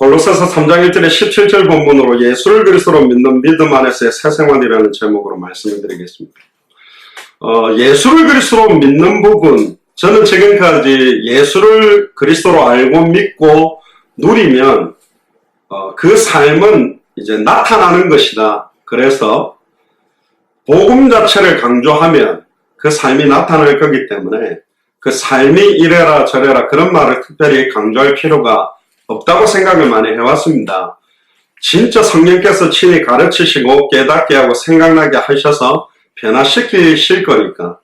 골로새서 3장 1절에 17절 본문으로 예수를 그리스도로 믿는 믿음 안에서의 새 생활이라는 제목으로 말씀을 드리겠습니다. 예수를 그리스도로 믿는 부분, 저는 지금까지 예수를 그리스도로 알고 믿고 누리면 그 삶은 이제 나타나는 것이다. 그래서 복음 자체를 강조하면 그 삶이 나타날 거기 때문에 그 삶이 이래라 저래라 그런 말을 특별히 강조할 필요가 없다고 생각을 많이 해왔습니다. 진짜 성령께서 친히 가르치시고 깨닫게 하고 생각나게 하셔서 변화시키실 거니까.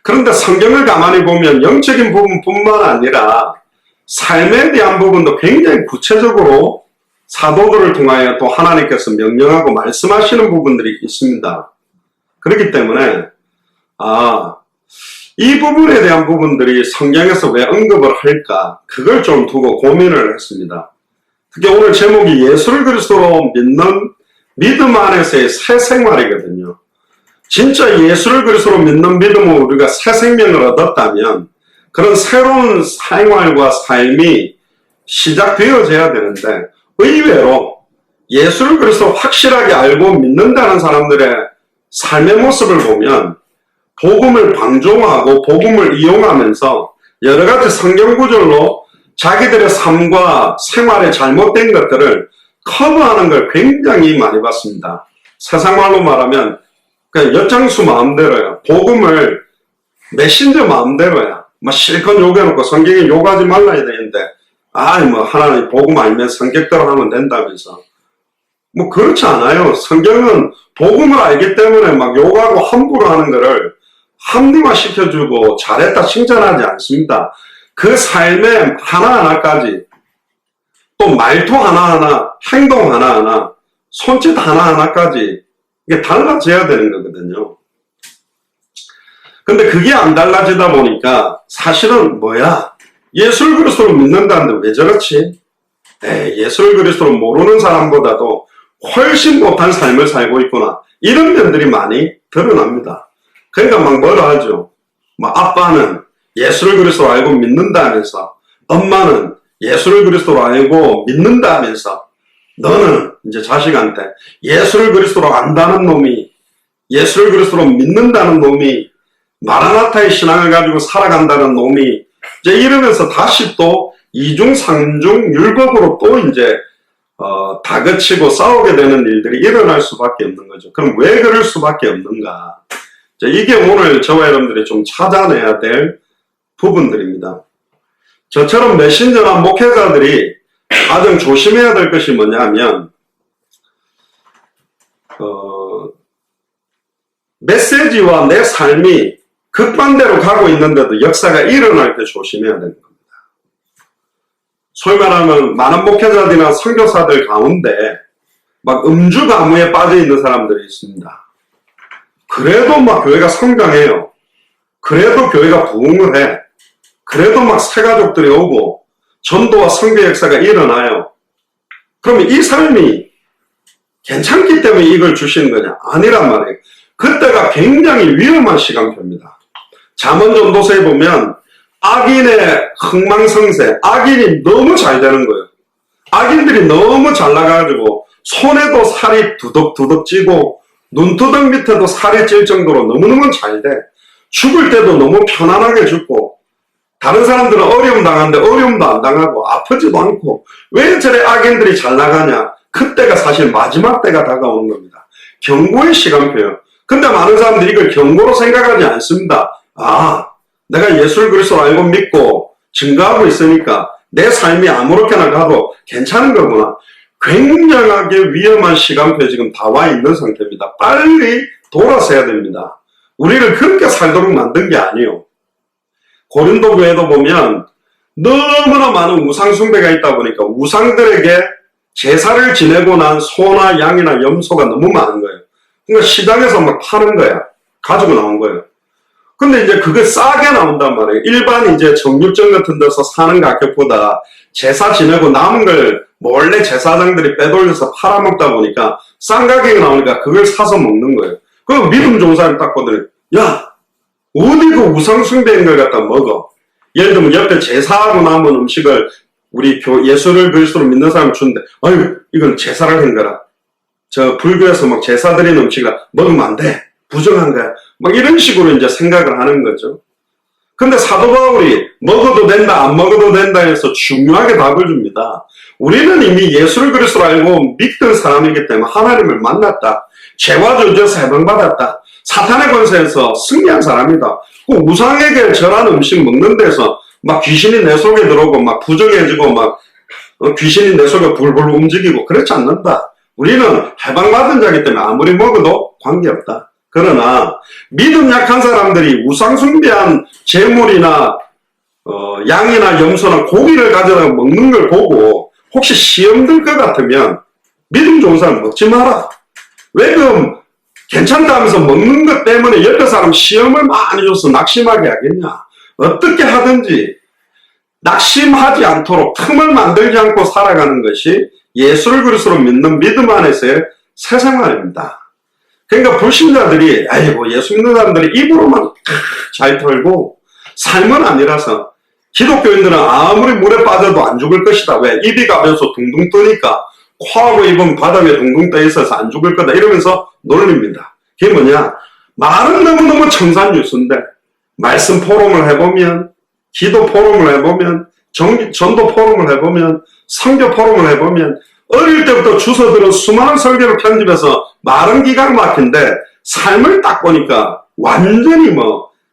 그런데 성경을 가만히 보면 영적인 부분뿐만 아니라 삶에 대한 부분도 굉장히 구체적으로 사도들을 통하여 또 하나님께서 명령하고 말씀하시는 부분들이 있습니다. 그렇기 때문에 이 부분에 대한 부분들이 성경에서 왜 언급을 할까? 그걸 좀 두고 고민을 했습니다. 특히 오늘 제목이 예수를 그리스도로 믿는 믿음 안에서의 새 생활이거든요. 진짜 예수를 그리스도로 믿는 믿음으로 우리가 새 생명을 얻었다면 그런 새로운 생활과 삶이 시작되어져야 되는데 의외로 예수를 그리스도로 확실하게 알고 믿는다는 사람들의 삶의 모습을 보면 복음을 방종하고 복음을 이용하면서 여러 가지 성경 구절로 자기들의 삶과 생활에 잘못된 것들을 커버하는 걸 굉장히 많이 봤습니다. 세상 말로 말하면 그냥 엿장수 마음대로야. 복음을 메신저 마음대로야. 막 실컷 욕해놓고 성경에 욕하지 말라야 되는데 하나님 복음 알면 성격대로 하면 된다면서. 그렇지 않아요. 성경은 복음을 알기 때문에 막 욕하고 함부로 하는 거를 합리화 시켜주고 잘했다 칭찬하지 않습니다. 그 삶의 하나하나까지 또 말투 하나하나, 행동 하나하나, 손짓 하나하나까지 이게 달라져야 되는 거거든요. 근데 그게 안 달라지다 보니까 사실은 예수를 그리스도로 믿는다는데 왜 저렇지? 예수를 그리스도로 모르는 사람보다도 훨씬 못한 삶을 살고 있구나. 이런 면들이 많이 드러납니다. 그러니까 뭐라 하죠? 아빠는 예수를 그리스도로 알고 믿는다면서, 엄마는 예수를 그리스도로 알고 믿는다면서, 너는 이제 자식한테 예수를 그리스도로 안다는 놈이, 예수를 그리스도로 믿는다는 놈이, 마라나타의 신앙을 가지고 살아간다는 놈이, 이제 이러면서 다시 또 이중, 삼중, 율법으로 또 이제, 다그치고 싸우게 되는 일들이 일어날 수밖에 없는 거죠. 그럼 왜 그럴 수밖에 없는가? 이게 오늘 저와 여러분들이 좀 찾아내야 될 부분들입니다. 저처럼 메신저나 목회자들이 가장 조심해야 될 것이 뭐냐면 메시지와 내 삶이 극반대로 가고 있는데도 역사가 일어날 때 조심해야 되는 겁니다. 소위 말하면 많은 목회자들이나 선교사들 가운데 막 음주가무에 빠져 있는 사람들이 있습니다. 그래도 교회가 성장해요. 그래도 교회가 부흥을 해. 그래도 새가족들이 오고 전도와 선교 역사가 일어나요. 그러면 이 삶이 괜찮기 때문에 이걸 주시는 거냐? 아니란 말이에요. 그때가 굉장히 위험한 시간표입니다. 잠언전도서에 보면 악인의 흥망성쇠, 악인이 너무 잘 되는 거예요. 악인들이 너무 잘 나가가지고 손에도 살이 두덕두덕 찌고 눈두덩 밑에도 살이 찔 정도로 너무너무 잘 돼. 죽을 때도 너무 편안하게 죽고 다른 사람들은 어려움 당하는데 어려움도 안 당하고 아프지도 않고 왜 저래 악인들이 잘 나가냐? 그때가 사실 마지막 때가 다가오는 겁니다. 경고의 시간표예요. 근데 많은 사람들이 이걸 경고로 생각하지 않습니다. 내가 예수를 그리스도로 알고 믿고 증거하고 있으니까 내 삶이 아무렇게나 가도 괜찮은 거구나. 굉장하게 위험한 시간표에 지금 다 와 있는 상태입니다. 빨리 돌아서야 됩니다. 우리를 그렇게 살도록 만든 게 아니에요. 고린도 교회도 보면 너무나 많은 우상 숭배가 있다 보니까 우상들에게 제사를 지내고 난 소나 양이나 염소가 너무 많은 거예요. 그러니까 시장에서 파는 거야. 가지고 나온 거예요. 근데 이제 그게 싸게 나온단 말이에요. 일반 이제 정육점 같은 데서 사는 가격보다 제사 지내고 남은 걸 몰래 제사장들이 빼돌려서 팔아먹다 보니까 싼 가격이 나오니까 그걸 사서 먹는 거예요. 그럼 믿음 좋은 사람이 딱 보더니 어디 그 우상숭배인 걸 갖다 먹어. 예를 들면 옆에 제사하고 남은 음식을 우리 예수를 그리스도로 믿는 사람을 주는데, 아유, 이건 제사를 한 거라. 저 불교에서 막 제사 드리는 음식이라 먹으면 안 돼. 부정한 거야. 막 이런 식으로 이제 생각을 하는 거죠. 근데 사도 바울이 먹어도 된다, 안 먹어도 된다 해서 중요하게 답을 줍니다. 우리는 이미 예수를 그리스도로 알고 믿던 사람이기 때문에 하나님을 만났다. 죄와 저주에서 해방받았다. 사탄의 권세에서 승리한 사람이다. 그 우상에게 절한 음식 먹는 데서 막 귀신이 내 속에 들어오고 막 부정해지고 막 귀신이 내 속에 불불 움직이고 그렇지 않는다. 우리는 해방받은 자이기 때문에 아무리 먹어도 관계없다. 그러나 믿음 약한 사람들이 우상 숭배한 재물이나 양이나 염소나 고기를 가져다 먹는 걸 보고 혹시 시험 들 것 같으면 믿음 좋은 사람 먹지 마라. 왜 그 괜찮다 하면서 먹는 것 때문에 옆에 사람 시험을 많이 줘서 낙심하게 하겠냐. 어떻게 하든지 낙심하지 않도록 틈을 만들지 않고 살아가는 것이 예수를 그리스도로 믿는 믿음 안에서의 새 생활입니다. 그러니까 불신자들이 아이고 예수 믿는 사람들이 입으로만 잘 털고 삶은 아니라서 기독교인들은 아무리 물에 빠져도 안 죽을 것이다. 왜? 입이 가벼워서 둥둥 뜨니까 코하고 입은 바닥 위에 둥둥 떠 있어서 안 죽을 거다 이러면서 놀립니다. 그게 뭐냐? 말은 너무너무 청산유수인데 말씀 포럼을 해보면 기도 포럼을 해보면 전도 포럼을 해보면 선교 포럼을 해보면 어릴 때부터 주워들은 수많은 설교를 편집해서 말은 기가 막힌데 삶을 딱 보니까 완전히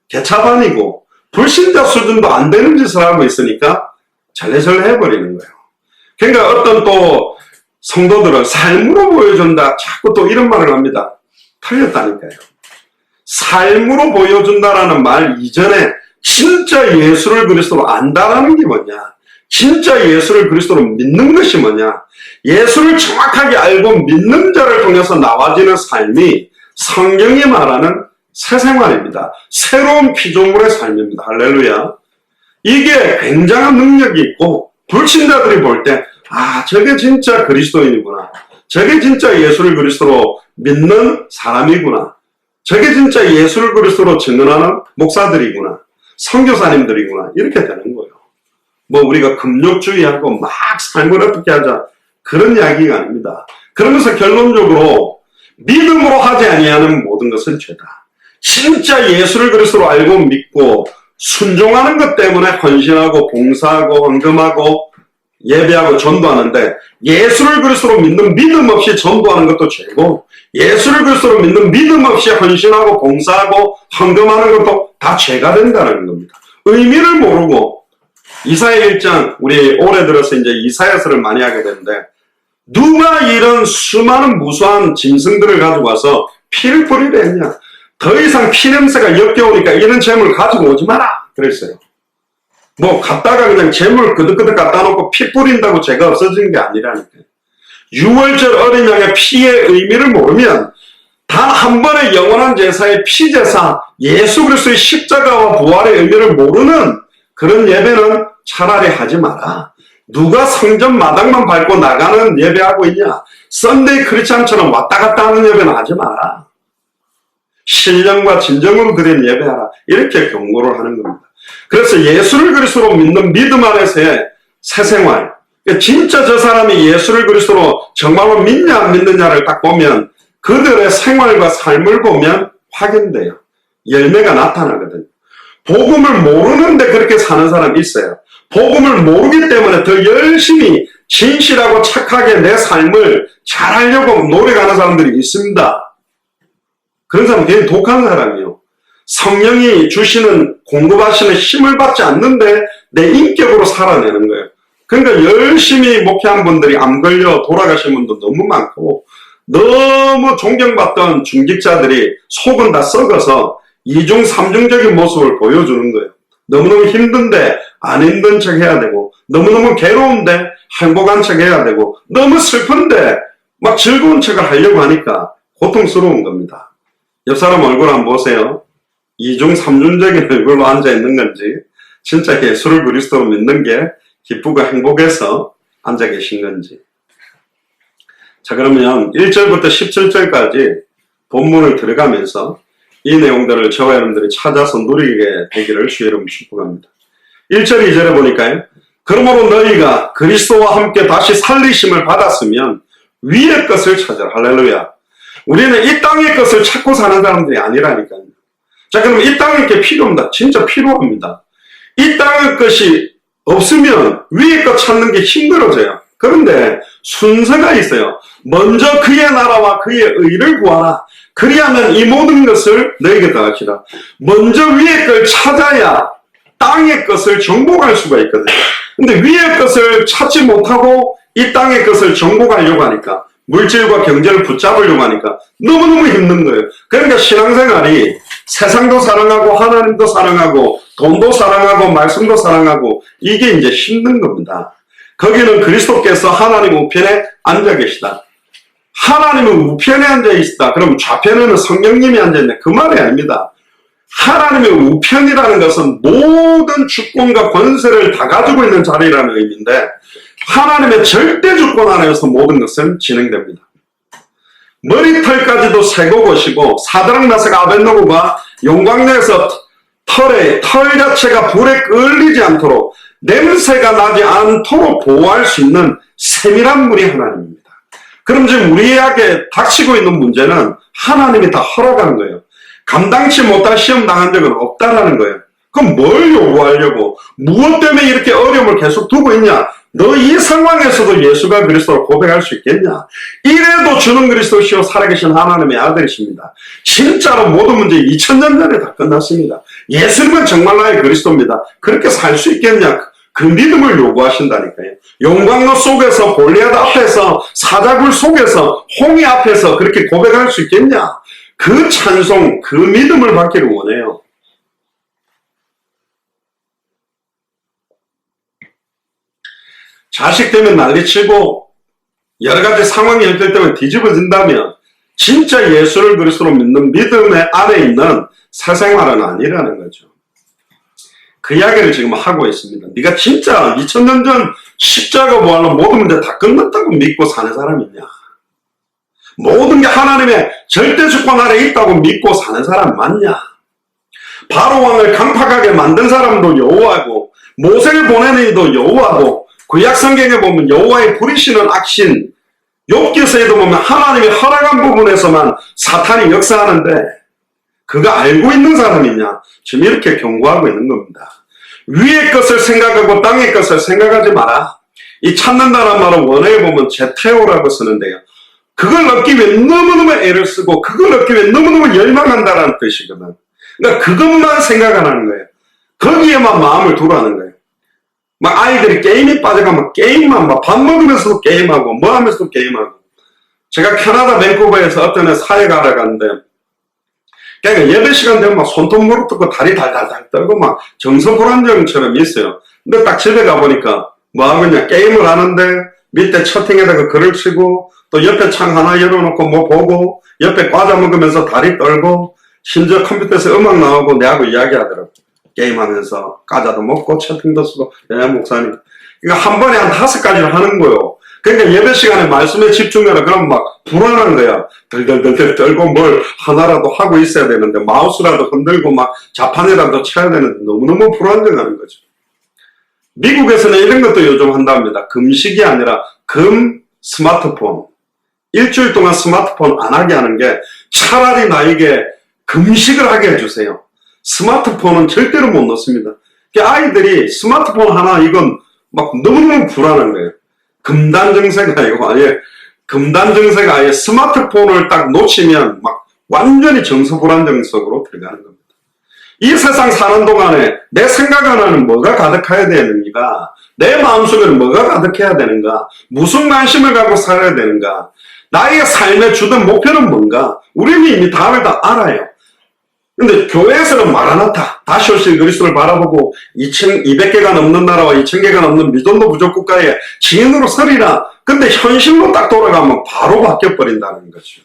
개차반이고 불신자 수준도 안 되는 짓을 하고 있으니까 잘래절래 해버리는 거예요. 그러니까 어떤 또 성도들은 삶으로 보여준다 자꾸 또 이런 말을 합니다. 틀렸다니까요. 삶으로 보여준다라는 말 이전에 진짜 예수를 그리스도로 안다라는 게 뭐냐? 진짜 예수를 그리스도로 믿는 것이 뭐냐? 예수를 정확하게 알고 믿는 자를 통해서 나와지는 삶이 성경이 말하는 새 생활입니다. 새로운 피조물의 삶입니다. 할렐루야. 이게 굉장한 능력이 있고 불신자들이 볼 때 저게 진짜 그리스도인이구나. 저게 진짜 예수를 그리스도로 믿는 사람이구나. 저게 진짜 예수를 그리스도로 증언하는 목사들이구나. 선교사님들이구나. 이렇게 되는 거예요. 우리가 금욕주의하고 막 삶을 어떻게 하자. 그런 이야기가 아닙니다. 그러면서 결론적으로 믿음으로 하지 아니하는 모든 것은 죄다. 진짜 예수를 그리스도로 알고 믿고 순종하는 것 때문에 헌신하고 봉사하고 헌금하고 예배하고 전도하는데 예수를 그리스도로 믿는 믿음 없이 전도하는 것도 죄고 예수를 그리스도로 믿는 믿음 없이 헌신하고 봉사하고 헌금하는 것도 다 죄가 된다는 겁니다. 의미를 모르고 이사야 1장 우리 올해 들어서 이제 이사야서를 많이 하게 되는데 누가 이런 수많은 무수한 짐승들을 가지고 와서 피를 뿌리려 했냐. 더 이상 피냄새가 역겨우니까 이런 재물 가지고 오지 마라 그랬어요. 갖다가 그냥 재물 끄덕끄덕 갖다 놓고 피 뿌린다고 죄가 없어지는 게 아니라니까요. 6월절 어린 양의 피의 의미를 모르면 단 한 번의 영원한 제사의 피제사 예수 그리스도의 십자가와 부활의 의미를 모르는 그런 예배는 차라리 하지 마라. 누가 성전 마당만 밟고 나가는 예배하고 있냐. 썬데이 크리스찬처럼 왔다 갔다 하는 예배는 하지 마라. 신령과 진정으로 드린 예배하라. 이렇게 경고를 하는 겁니다. 그래서 예수를 그리스도로 믿는 믿음 안에서의 새 생활. 진짜 저 사람이 예수를 그리스도로 정말로 믿냐 안 믿느냐를 딱 보면 그들의 생활과 삶을 보면 확인돼요. 열매가 나타나거든요. 복음을 모르는데 그렇게 사는 사람이 있어요. 복음을 모르기 때문에 더 열심히 진실하고 착하게 내 삶을 잘하려고 노력하는 사람들이 있습니다. 그런 사람은 되게 독한 사람이에요. 성령이 주시는 공급하시는 힘을 받지 않는데 내 인격으로 살아내는 거예요. 그러니까 열심히 목회한 분들이 암 걸려 돌아가신 분도 너무 많고 너무 존경받던 중직자들이 속은 다 썩어서 이중 삼중적인 모습을 보여주는 거예요. 너무너무 힘든데 안 힘든 척 해야 되고 너무너무 괴로운데 행복한 척 해야 되고 너무 슬픈데 막 즐거운 척을 하려고 하니까 고통스러운 겁니다. 옆 사람 얼굴 한번 보세요. 이중 삼중적인 얼굴로 앉아있는 건지 진짜 예수를 그리스도로 믿는 게 기쁘고 행복해서 앉아 계신 건지. 자, 그러면 1절부터 17절까지 본문을 들어가면서 이 내용들을 저와 여러분들이 찾아서 누리게 되기를 주의 이름으로 축복합니다. 1절 2절에 보니까요. 그러므로 너희가 그리스도와 함께 다시 살리심을 받았으면 위의 것을 찾아라. 할렐루야. 우리는 이 땅의 것을 찾고 사는 사람들이 아니라니까요. 자, 그럼 이 땅의 게 필요합니다. 진짜 필요합니다. 이 땅의 것이 없으면 위의 것 찾는 게 힘들어져요. 그런데 순서가 있어요. 먼저 그의 나라와 그의 의를 구하라. 그리하면 이 모든 것을 너에게 더하시라. 먼저 위의 걸 찾아야 땅의 것을 정복할 수가 있거든요. 근데 위의 것을 찾지 못하고 이 땅의 것을 정복하려고 하니까, 물질과 경제를 붙잡으려고 하니까 너무너무 힘든 거예요. 그러니까 신앙생활이 세상도 사랑하고 하나님도 사랑하고 돈도 사랑하고 말씀도 사랑하고 이게 이제 힘든 겁니다. 거기는 그리스도께서 하나님 우편에 앉아 계시다. 하나님은 우편에 앉아 있다. 그럼 좌편에는 성령님이 앉아 있네. 그 말이 아닙니다. 하나님의 우편이라는 것은 모든 주권과 권세를 다 가지고 있는 자리라는 의미인데, 하나님의 절대 주권 안에서 모든 것은 진행됩니다. 머리털까지도 세고 보시고 사드락 메삭 아벳느고가 용광로에서 털 자체가 불에 끌리지 않도록, 냄새가 나지 않도록 보호할 수 있는 세밀한 분이 하나님입니다. 그럼 지금 우리에게 닥치고 있는 문제는 하나님이 다 허락하는 거예요. 감당치 못할 시험 당한 적은 없다라는 거예요. 그럼 뭘 요구하려고? 무엇 때문에 이렇게 어려움을 계속 두고 있냐? 너 이 상황에서도 예수가 그리스도를 고백할 수 있겠냐? 이래도 주는 그리스도시요 살아계신 하나님의 아들이십니다. 진짜로 모든 문제 2000년 전에 다 끝났습니다. 예수님은 정말 나의 그리스도입니다. 그렇게 살 수 있겠냐? 그 믿음을 요구하신다니까요. 용광로 속에서, 골리앗 앞에서, 사자굴 속에서, 홍해 앞에서 그렇게 고백할 수 있겠냐? 그 찬송, 그 믿음을 받기를 원해요. 자식 때문에 난리치고 여러 가지 상황이 연결 때문에 뒤집어진다면 진짜 예수를 그리스도로 믿는 믿음의 안에 있는 사생활은 아니라는 거죠. 그 이야기를 지금 하고 있습니다. 네가 진짜 2000년 전 십자가 부활로 모든 문제 다 끝났다고 믿고 사는 사람이냐? 모든 게 하나님의 절대 주권 아래 있다고 믿고 사는 사람 맞냐? 바로 왕을 강팍하게 만든 사람도 여호와고, 모세를 보내는 이도 여호와고, 구약 성경에 보면 여호와의 부리시는 악신, 욥기서에도 보면 하나님이 허락한 부분에서만 사탄이 역사하는데 그거 알고 있는 사람이냐? 지금 이렇게 경고하고 있는 겁니다. 위의 것을 생각하고 땅의 것을 생각하지 마라. 이 찾는다는 말은 원어에 보면 제테오라고 쓰는데요. 그걸 얻기 위해 너무너무 애를 쓰고 그걸 얻기 위해 너무너무 열망한다는 뜻이거든. 그러니까 그것만 생각 안 하는 거예요. 거기에만 마음을 두라는 거예요. 막 아이들이 게임에 빠져가면 게임만 막 밥 먹으면서도 게임하고 뭐 하면서도 게임하고. 제가 캐나다 밴쿠버에서 어떤 애 사회가를 갔는데, 그러니까 예배 시간 되면 막 손톱 무릎 뜯고 다리 달달달 떨고 막 정서불안정처럼 있어요. 근데 딱 집에 가보니까 뭐 하겠냐, 게임을 하는데 밑에 채팅에다가 글을 치고 또 옆에 창 하나 열어놓고 뭐 보고 옆에 과자 먹으면서 다리 떨고 심지어 컴퓨터에서 음악 나오고 내하고 이야기하더라고. 게임하면서 과자도 먹고 채팅도 쓰고. 네, 목사님. 그러니까 한 번에 한 5가지를 하는 거예요. 그러니까 예배 시간에 말씀에 집중해라. 그럼 막 불안한 거야. 덜덜덜덜 떨고 뭘 하나라도 하고 있어야 되는데 마우스라도 흔들고 막 자판이라도 쳐야 되는데 너무너무 불안정하는 거죠. 미국에서는 이런 것도 요즘 한답니다. 금식이 아니라 스마트폰. 일주일 동안 스마트폰 안 하게 하는 게 차라리 나에게 금식을 하게 해주세요. 스마트폰은 절대로 못 넣습니다. 아이들이 스마트폰 하나 이건 막 너무너무 불안한 거예요. 금단정세가 아니고 금단정세가 아예 스마트폰을 딱 놓치면 막 완전히 정서불안정 속으로 들어가는 겁니다. 이 세상 사는 동안에 내 생각 안에는 뭐가 가득해야 되는가? 내 마음속에는 뭐가 가득해야 되는가? 무슨 관심을 갖고 살아야 되는가? 나의 삶의 주된 목표는 뭔가? 우리는 이미 답을 다 알아요. 근데 교회에서는 마라나타, 다시 오실 그리스도를 바라보고 200개가 넘는 나라와 2000개가 넘는 미전도 부족 국가에 증인으로 서리라. 근데 현실로 딱 돌아가면 바로 바뀌어버린다는 거죠.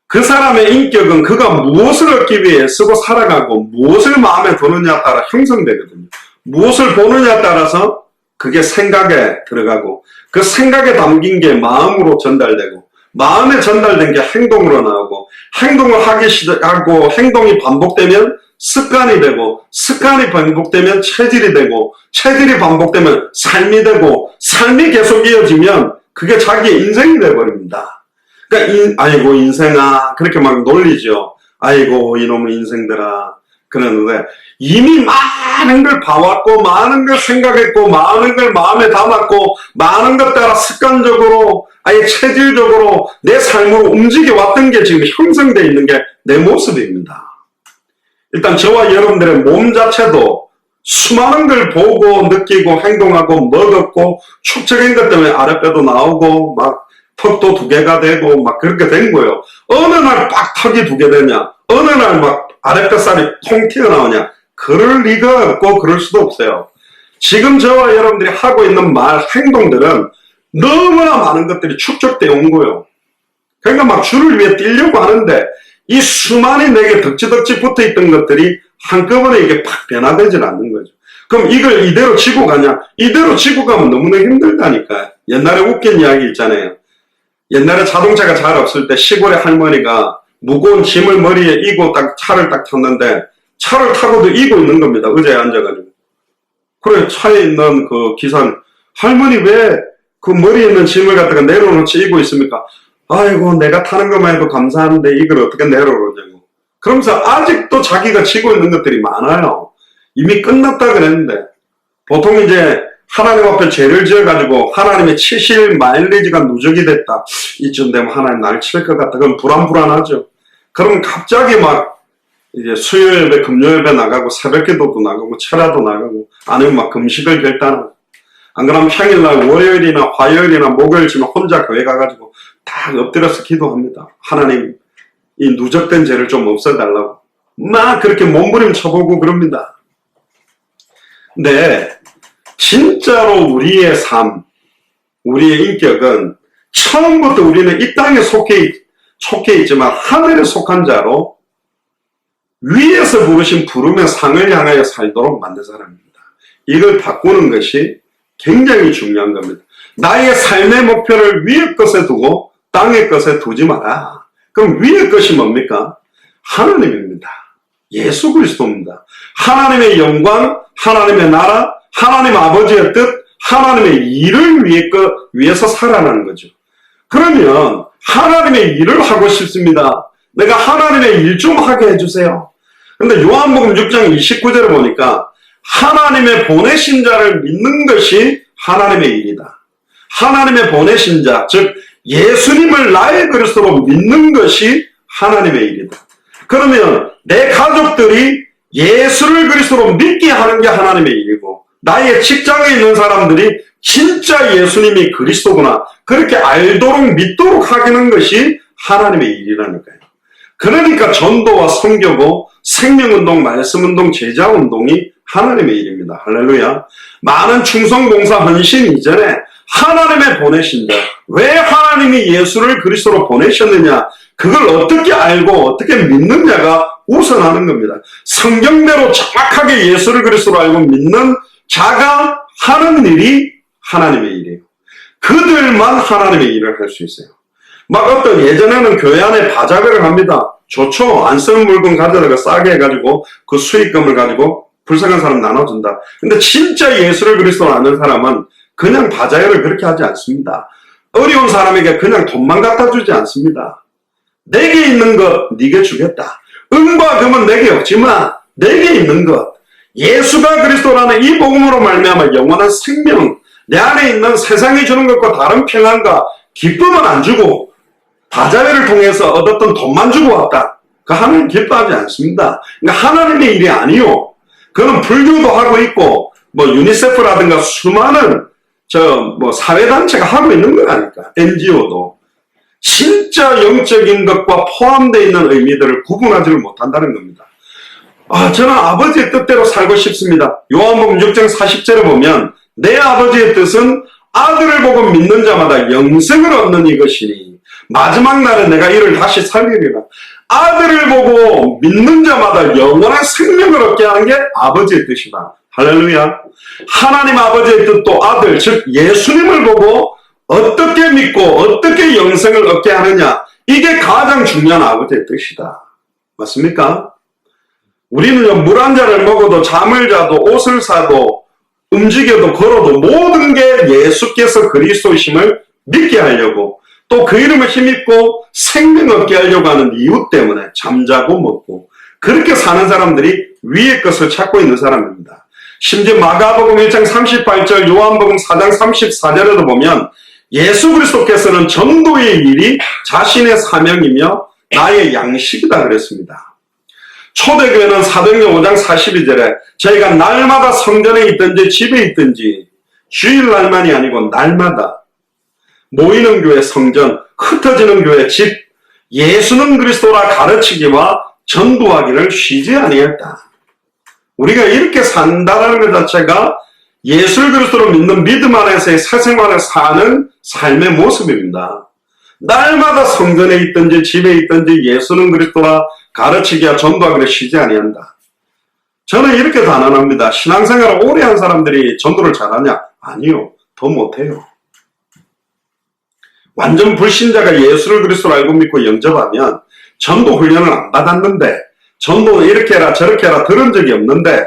그 사람의 인격은 그가 무엇을 얻기 위해 쓰고 살아가고 무엇을 마음에 두느냐에 따라 형성되거든요. 무엇을 보느냐에 따라서 그게 생각에 들어가고 그 생각에 담긴 게 마음으로 전달되고 마음에 전달된 게 행동으로 나오고 행동을 하기 시작하고 행동이 반복되면 습관이 되고, 습관이 반복되면 체질이 되고, 체질이 반복되면 삶이 되고, 삶이 계속 이어지면 그게 자기의 인생이 되어버립니다. 그러니까 아이고 인생아 그렇게 막 놀리죠. 아이고 이놈의 인생들아 그러는데 이미 많은 걸 봐왔고 많은 걸 생각했고 많은 걸 마음에 담았고 많은 것 따라 습관적으로 아예 체질적으로 내 삶으로 움직여왔던 게 지금 형성되어 있는 게 내 모습입니다. 일단 저와 여러분들의 몸 자체도 수많은 걸 보고 느끼고 행동하고 먹었고 축적인 것 때문에 아랫배도 나오고 막 턱도 2개가 되고 막 그렇게 된 거예요. 어느 날 빡 턱이 2개 되냐, 어느 날 막 아랫배살이 통 튀어나오냐, 그럴 리가 없고 그럴 수도 없어요. 지금 저와 여러분들이 하고 있는 말, 행동들은 너무나 많은 것들이 축적되어 온 거예요. 그러니까 막 주를 위해 뛰려고 하는데 이 수많이 내게 덕지덕지 붙어있던 것들이 한꺼번에 이게 팍 변화되질 않는 거죠. 그럼 이걸 이대로 지고 가냐? 이대로 지고 가면 너무나 힘들다니까. 옛날에 웃긴 이야기 있잖아요. 옛날에 자동차가 잘 없을 때 시골의 할머니가 무거운 짐을 머리에 이고 딱 차를 딱 탔는데 차를 타고도 이고 있는 겁니다. 의자에 앉아가지고. 그래 차에 있는 그 기사는 할머니 왜 그 머리에 있는 짐을 갖다가 내려놓지 이고 있습니까? 아이고 내가 타는 것만 해도 감사한데 이걸 어떻게 내려놓냐고. 그러면서 아직도 자기가 지고 있는 것들이 많아요. 이미 끝났다 그랬는데 보통 이제 하나님 앞에 죄를 지어가지고 하나님의 치실 마일리지가 누적이 됐다. 이쯤 되면 하나님 날 칠 것 같다. 그럼 불안불안하죠. 그럼 갑자기 막 이제 수요일 예배, 금요일 예배 나가고 새벽 기도도 나가고 철야도 나가고 아니면 막 금식을 결단하고 안 그러면 평일날 월요일이나 화요일이나 목요일쯤에 혼자 교회 가가지고 딱 엎드려서 기도합니다. 하나님 이 누적된 죄를 좀 없애달라고 막 그렇게 몸부림 쳐보고 그럽니다. 근데 진짜로 우리의 삶, 우리의 인격은 처음부터 우리는 이 땅에 속해 있지만 하늘에 속한 자로 위에서 부르신 부름의 상을 향하여 살도록 만든 사람입니다. 이걸 바꾸는 것이 굉장히 중요한 겁니다. 나의 삶의 목표를 위의 것에 두고 땅의 것에 두지 마라. 그럼 위의 것이 뭡니까? 하나님입니다. 예수 그리스도입니다. 하나님의 영광, 하나님의 나라, 하나님 아버지의 뜻, 하나님의 일을 위해서 살아나는 거죠. 그러면 하나님의 일을 하고 싶습니다. 내가 하나님의 일 좀 하게 해주세요. 근데 요한복음 6장 29절을 보니까 하나님의 보내신 자를 믿는 것이 하나님의 일이다. 하나님의 보내신 자, 즉 예수님을 나의 그리스도로 믿는 것이 하나님의 일이다. 그러면 내 가족들이 예수를 그리스도로 믿게 하는 게 하나님의 일이고 나의 직장에 있는 사람들이 진짜 예수님이 그리스도구나 그렇게 알도록 믿도록 하는 것이 하나님의 일이라니까요. 그러니까 전도와 선교고 생명운동, 말씀운동, 제자운동이 하나님의 일입니다. 할렐루야. 많은 충성봉사 헌신 이전에 하나님의 보내신 자, 왜 하나님이 예수를 그리스도로 보내셨느냐, 그걸 어떻게 알고 어떻게 믿느냐가 우선하는 겁니다. 성경대로 정확하게 예수를 그리스도로 알고 믿는 자가 하는 일이 하나님의 일이에요. 그들만 하나님의 일을 할 수 있어요. 막 어떤 예전에는 교회 안에 바자회를 합니다. 좋죠. 안 쓰는 물건 가져다가 싸게 해가지고 그 수익금을 가지고 불쌍한 사람 나눠준다. 근데 진짜 예수를 그리스도로 아는 사람은 그냥 바자회를 그렇게 하지 않습니다. 어려운 사람에게 그냥 돈만 갖다 주지 않습니다. 내게 있는 것 네게 주겠다. 은과 금은 내게 없지만 내게 있는 것, 예수가 그리스도라는 이 복음으로 말미암아 영원한 생명, 내 안에 있는 세상이 주는 것과 다른 평안과 기쁨은 안 주고 바자회를 통해서 얻었던 돈만 주고 왔다. 그 하나님 기뻐하지 않습니다. 그러니까 하나님의 일이 아니요. 그는 불교도 하고 있고 뭐 유니세프라든가 수많은 사회단체가 하고 있는 거라니까. NGO도. 진짜 영적인 것과 포함되어 있는 의미들을 구분하지를 못한다는 겁니다. 저는 아버지의 뜻대로 살고 싶습니다. 요한복음 6장 40절에 보면 내 아버지의 뜻은 아들을 보고 믿는 자마다 영생을 얻는 이것이니 마지막 날에 내가 이를 다시 살리리라. 아들을 보고 믿는 자마다 영원한 생명을 얻게 하는 게 아버지의 뜻이다. 할렐루야. 하나님 아버지의 뜻도 아들, 즉 예수님을 보고 어떻게 믿고 어떻게 영생을 얻게 하느냐, 이게 가장 중요한 아버지의 뜻이다. 맞습니까? 우리는요, 물 한 잔을 먹어도 잠을 자도 옷을 사도 움직여도 걸어도 모든 게 예수께서 그리스도이심을 믿게 하려고 또 그 이름을 힘입고 생명 얻게 하려고 하는 이유 때문에 잠자고 먹고 그렇게 사는 사람들이 위의 것을 찾고 있는 사람입니다. 심지어 마가복음 1장 38절, 요한복음 4장 34절에도 보면 예수 그리스도께서는 전도의 일이 자신의 사명이며 나의 양식이다 그랬습니다. 초대교회는 사도행전 5장 42절에 저희가 날마다 성전에 있든지 집에 있든지 주일날만이 아니고 날마다 모이는 교회 성전, 흩어지는 교회 집, 예수는 그리스도라 가르치기와 전도하기를 쉬지 아니했다. 우리가 이렇게 산다라는 것 자체가 예수 그리스도를 믿는 믿음 안에서의 사생활을 사는 삶의 모습입니다. 날마다 성전에 있든지 집에 있든지 예수는 그리스도라 가르치기와 전도하기를 쉬지 아니한다. 저는 이렇게 단언합니다. 신앙생활을 오래 한 사람들이 전도를 잘하냐? 아니요. 더 못해요. 완전 불신자가 예수를 그리스도로 알고 믿고 영접하면 전도 훈련을 안 받았는데 전도는 이렇게 해라 저렇게 해라 들은 적이 없는데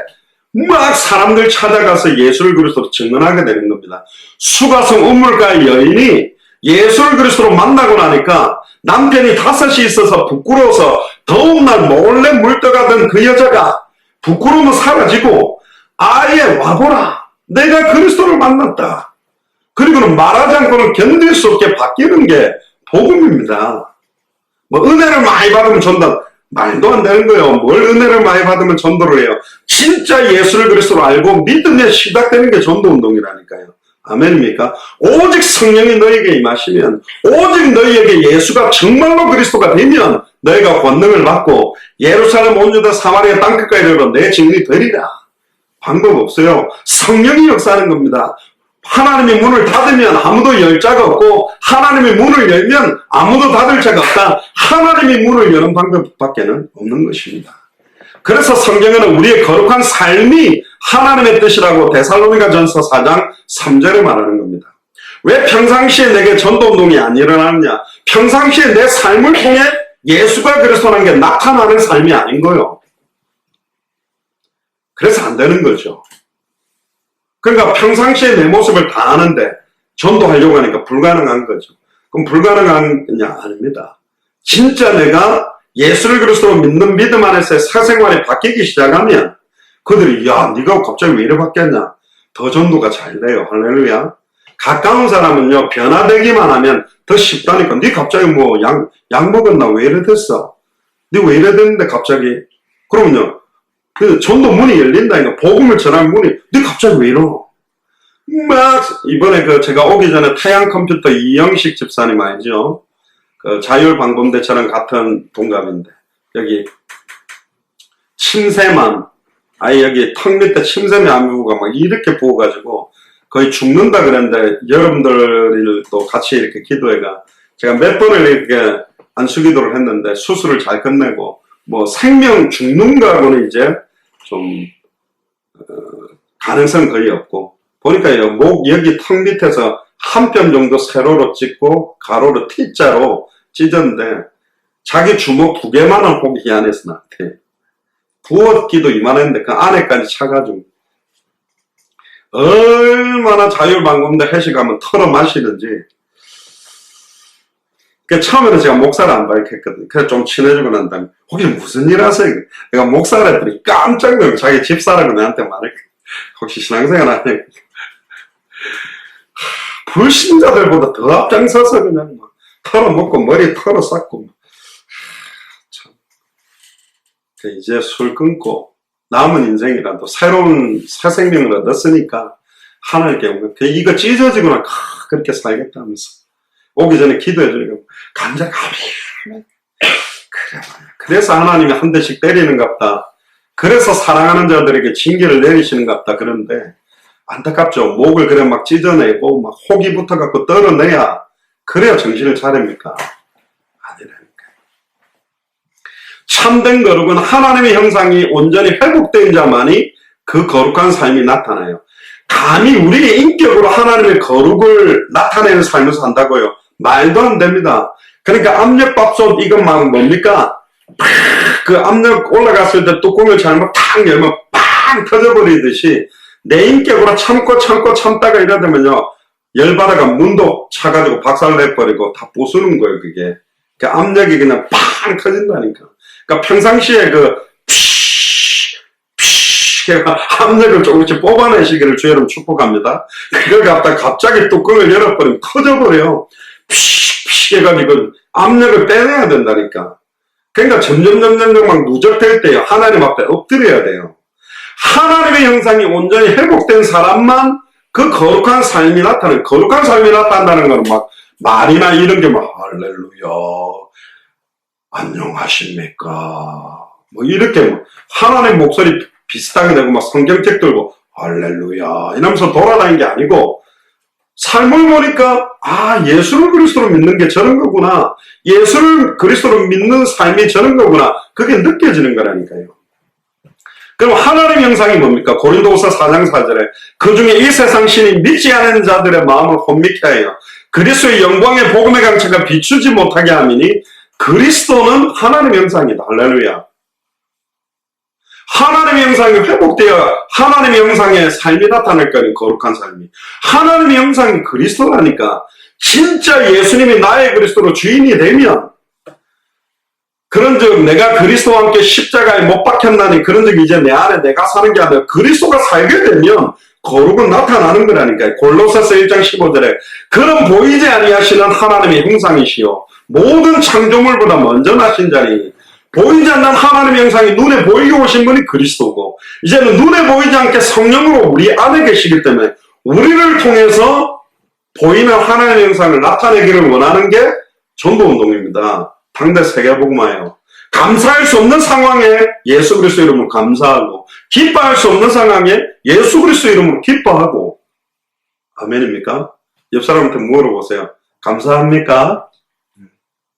막 사람들 찾아가서 예수를 그리스도로 증언하게 되는 겁니다. 수가성 우물가의 여인이 예수를 그리스도로 만나고 나니까 남편이 5이 있어서 부끄러워서 더운 날 몰래 물 떠가던 그 여자가 부끄러움은 사라지고 아예 와보라 내가 그리스도를 만났다. 그리고는 말하지 않고는 견딜 수 없게 바뀌는 게 복음입니다. 뭐 은혜를 많이 받으면 전도 말도 안 되는 거예요. 뭘 은혜를 많이 받으면 전도를 해요. 진짜 예수를 그리스도로 알고 믿음에 시작되는 게 전도운동이라니까요. 아멘입니까? 오직 성령이 너에게 임하시면 오직 너희에게 예수가 정말로 그리스도가 되면 너희가 권능을 받고 예루살렘 온 유다 사마리아 땅끝까지 이르러 내 증인이 되리라. 방법 없어요. 성령이 역사하는 겁니다. 하나님이 문을 닫으면 아무도 열 자가 없고 하나님이 문을 열면 아무도 닫을 자가 없다. 하나님이 문을 여는 방법밖에는 없는 것입니다. 그래서 성경에는 우리의 거룩한 삶이 하나님의 뜻이라고 데살로니가전서 4장 3절에 말하는 겁니다. 왜 평상시에 내게 전도운동이 안 일어나느냐? 평상시에 내 삶을 통해 예수가 그리스도라는 게 나타나는 삶이 아닌 거예요. 그래서 안 되는 거죠. 그러니까 평상시에 내 모습을 다 아는데 전도하려고 하니까 불가능한 거죠. 그럼 불가능하냐? 아닙니다. 진짜 내가 예수를 그리스도로 믿는 믿음 안에서의 사생활이 바뀌기 시작하면 그들이 야 네가 갑자기 왜 이래 바뀌었냐? 더 전도가 잘 돼요. 할렐루야. 가까운 사람은요 변화되기만 하면 더 쉽다니까. 네 갑자기 뭐 약 먹었나? 왜 이래 됐어? 네 왜 이래 됐는데 갑자기 그러면요 그 전도 문이 열린다니까. 복음을 전하는 문이 네 갑자기 왜 이러? 막 이번에 그 제가 오기 전에 태양 컴퓨터 이영식 집사님 알죠? 그 자율방범대처럼 같은 동갑인데 여기 침새만 아예 여기 턱 밑에 침샘이 안 부어가 막 이렇게 부어가지고 거의 죽는다 그랬는데 여러분들도 같이 이렇게 기도해가 제가 몇 번을 이렇게 안수기도를 했는데 수술을 잘 끝내고 뭐 생명 죽는 거하고는 이제 좀 가능성은 거의 없고 보니까요 목 여기 턱 밑에서 한 뼘 정도 세로로 찢고 가로로 T자로 찢었는데 자기 주먹 2개만한 혹이 이 안에서 나한테 부었기도 이만했는데 그 안에까지 차가지고 얼마나 자율방범대 회식하면 털어 마시는지. 그 처음에는 제가 목사를 안 밝혔거든요. 그래서 좀 친해지고 난 다음에 혹시 무슨 일 하세요? 내가 목사를 했더니 깜짝 놀고 자기 집사라고 나한테 말했거든요. 혹시 신앙생활 안 해요? 불신자들보다 더 앞장서서 그냥 막 털어먹고 머리 털어 쌓고 참. 이제 술 끊고 남은 인생이라도 새로운 새 생명을 얻었으니까 하나님께 이거 찢어지거나 그렇게 살겠다면서 오기 전에 기도해 주니까 감자가 그래 그래서 하나님이 한 대씩 때리는갑다. 그래서 사랑하는 자들에게 징계를 내리시는갑다. 그런데 안타깝죠. 목을 그래 막 찢어내고 막 혹이 붙어갖고 떨어내야 그래야 정신을 차립니까? 아니라니까. 참된 거룩은 하나님의 형상이 온전히 회복된 자만이 그 거룩한 삶이 나타나요. 감히 우리의 인격으로 하나님의 거룩을 나타내는 삶을 산다고요? 말도 안 됩니다. 그러니까 압력밥솥 이건 막 뭡니까? 그 압력 올라갔을 때 뚜껑을 잘못 탁 열면 빵 터져버리듯이 내 인격으로 참다가 이러다면요, 열받아가 문도 차가지고 박살내버리고 다 부수는 거예요, 그게. 그 압력이 그냥 팡 터진다니까. 그러니까 평상시에 압력을 조금씩 뽑아내시기를 주여러분 축복합니다. 그걸 갖다 갑자기 뚜껑을 열어버리면 터져버려요. 픽 해가지고 압력을 빼내야 된다니까. 그러니까 점점 막 누적될 때요, 하나님 앞에 엎드려야 돼요. 하나님의 형상이 온전히 회복된 사람만 그 거룩한 삶이 나타나는, 거룩한 삶이 나타난다는 건 막 말이나 이런 게 막 할렐루야, 안녕하십니까, 뭐 이렇게 뭐 하나님 목소리 비슷하게 되고 막 성경책 들고 할렐루야 이러면서 돌아다니는 게 아니고, 삶을 보니까 예수를 그리스도로 믿는 게 저런 거구나, 예수를 그리스도로 믿는 삶이 저런 거구나, 그게 느껴지는 거라니까요. 그럼 하나님의 형상이 뭡니까? 고린도후서 4장 4절에 그 중에 이 세상 신이 믿지 않는 자들의 마음을 혼미케 하여 그리스도의 영광의 복음의 강체가 비추지 못하게 함이니 그리스도는 하나님의 형상이다. 할렐루야. 하나님의 형상이 회복되어 하나님의 형상의 삶이 나타날 거니, 거룩한 삶이. 하나님의 형상이 그리스도라니까. 진짜 예수님이 나의 그리스도로 주인이 되면, 그런즉 내가 그리스도와 함께 십자가에 못 박혔나니 그런즉 이제 내 안에 내가 사는 게 아니라 그리스도가 살게 되면 거룩은 나타나는 거라니까요. 골로새서 1장 15절에 그런 보이지 아니하시는 하나님의 형상이시요 모든 창조물보다 먼저 나신 자니 보이지 않는 하나님의 형상이 눈에 보이게 오신 분이 그리스도고, 이제는 눈에 보이지 않게 성령으로 우리 안에 계시기 때문에 우리를 통해서 보이는 하나님의 형상을 나타내기를 원하는 게 전도운동입니다. 당대 세계복음화예요. 감사할 수 없는 상황에 예수 그리스도 이름으로 감사하고, 기뻐할 수 없는 상황에 예수 그리스도 이름으로 기뻐하고. 아멘입니까? 옆 사람한테 물어보세요. 감사합니까?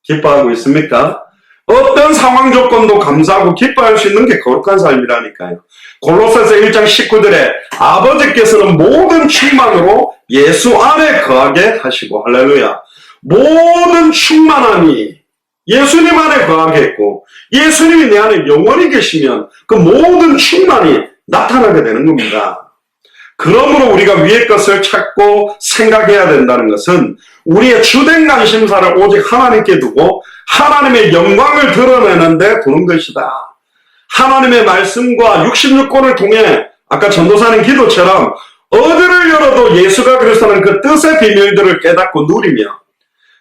기뻐하고 있습니까? 어떤 상황 조건도 감사하고 기뻐할 수 있는 게 거룩한 삶이라니까요. 골로새서 1장 19절에 아버지께서는 모든 충만으로 예수 안에 거하게 하시고, 할렐루야. 모든 충만함이 예수님 안에 거하게 했고, 예수님이 내 안에 영원히 계시면 그 모든 충만이 나타나게 되는 겁니다. 그러므로 우리가 위의 것을 찾고 생각해야 된다는 것은 우리의 주된 관심사를 오직 하나님께 두고 하나님의 영광을 드러내는 데 두는 것이다. 하나님의 말씀과 66권을 통해 아까 전도사님 기도처럼 어디를 열어도 예수가 그리스도는 그 뜻의 비밀들을 깨닫고 누리며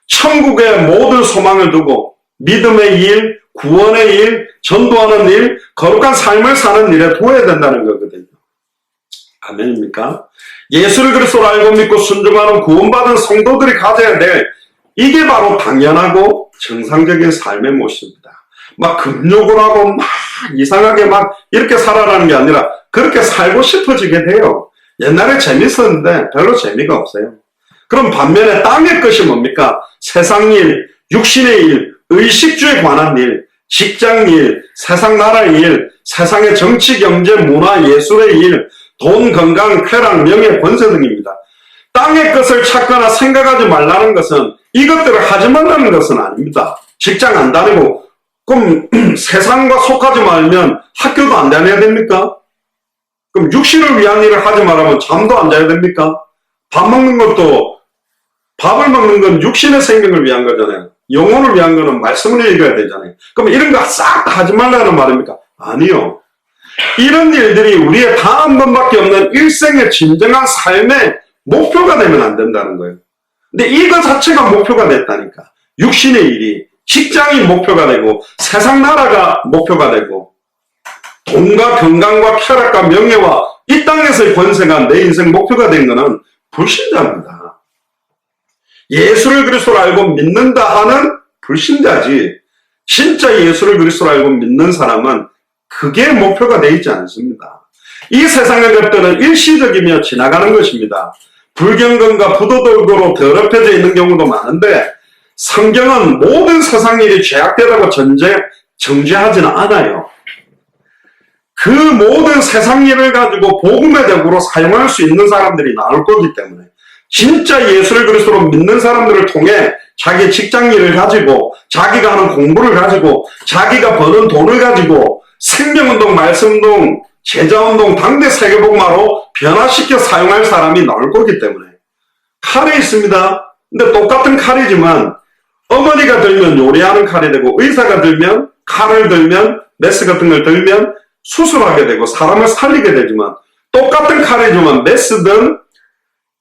천국의 모든 소망을 두고 믿음의 일, 구원의 일, 전도하는 일, 거룩한 삶을 사는 일에 도와야 된다는 거거든요. 아멘입니까? 예수를 그리스도로 알고 믿고 순종하는 구원받은 성도들이 가져야 될, 이게 바로 당연하고 정상적인 삶의 모습입니다. 막 금욕을 하고 막 이상하게 막 이렇게 살아라는 게 아니라 그렇게 살고 싶어지게 돼요. 옛날에 재밌었는데 별로 재미가 없어요. 그럼 반면에 땅의 것이 뭡니까? 세상 일, 육신의 일, 의식주에 관한 일, 직장 일, 세상 나라의 일, 세상의 정치, 경제, 문화, 예술의 일, 돈, 건강, 쾌락, 명예, 권세 등입니다. 땅의 것을 찾거나 생각하지 말라는 것은 이것들을 하지 말라는 것은 아닙니다. 직장 안 다니고 그럼 세상과 속하지 말면 학교도 안 다녀야 됩니까? 그럼 육신을 위한 일을 하지 말라면 잠도 안 자야 됩니까? 밥 먹는 것도, 밥을 먹는 건 육신의 생명을 위한 거잖아요. 영혼을 위한 거는 말씀을 읽어야 되잖아요. 그럼 이런 거 싹 다 하지 말라는 말입니까? 아니요. 이런 일들이 우리의 단 한 번밖에 없는 일생의 진정한 삶의 목표가 되면 안 된다는 거예요. 근데 이거 자체가 목표가 됐다니까. 육신의 일이, 직장이 목표가 되고, 세상 나라가 목표가 되고, 돈과 건강과 쾌락과 명예와 이 땅에서의 권세가 내 인생 목표가 된 거는 불신자입니다. 예수를 그리스도로 알고 믿는다 하는 불신자지, 진짜 예수를 그리스도로 알고 믿는 사람은 그게 목표가 되어 있지 않습니다. 이 세상의 것들은 일시적이며 지나가는 것입니다. 불경건과 부도덕으로 더럽혀져 있는 경우도 많은데 성경은 모든 세상 일이 죄악되다고 정죄하지는 않아요. 그 모든 세상 일을 가지고 복음의 도구로 사용할 수 있는 사람들이 나올 거기 때문에 진짜 예수를 그리스도로 믿는 사람들을 통해 자기 직장 일을 가지고 자기가 하는 공부를 가지고 자기가 버는 돈을 가지고 생명운동, 말씀운동, 제자운동, 당대 세계복음화로 변화시켜 사용할 사람이 나올 거기 때문에 칼이 있습니다. 근데 똑같은 칼이지만 어머니가 들면 요리하는 칼이 되고 의사가 들면 칼을 들면 메스 같은 걸 들면 수술하게 되고 사람을 살리게 되지만 똑같은 칼이지만 메스든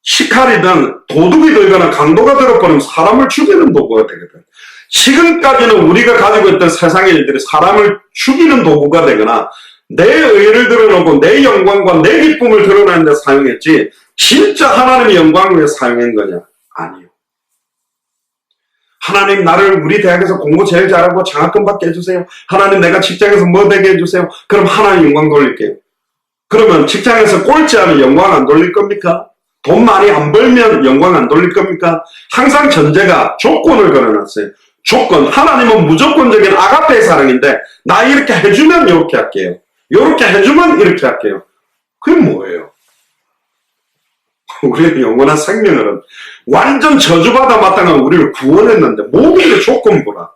식칼이든 도둑이 들거나 강도가 들어버리면 사람을 죽이는 도구가 되거든. 지금까지는 우리가 가지고 있던 세상의 일들이 사람을 죽이는 도구가 되거나 내 의를 드러내고 내 영광과 내 기쁨을 드러내는 데 사용했지 진짜 하나님의 영광을 위해 사용한 거냐? 아니요. 하나님 나를 우리 대학에서 공부 제일 잘하고 장학금 받게 해주세요. 하나님 내가 직장에서 뭐 되게 해주세요. 그럼 하나님 영광 돌릴게요. 그러면 직장에서 꼴찌하면 영광 안 돌릴 겁니까? 돈 많이 안 벌면 영광 안 돌릴 겁니까? 항상 전제가 조건을 걸어놨어요. 조건. 하나님은 무조건적인 아가페의 사랑인데 나 이렇게 해주면 이렇게 할게요. 이렇게 해주면 이렇게 할게요. 그게 뭐예요? 우리의 영원한 생명은 완전 저주받아 마땅한 우리를 구원했는데 모든 게 조건부라.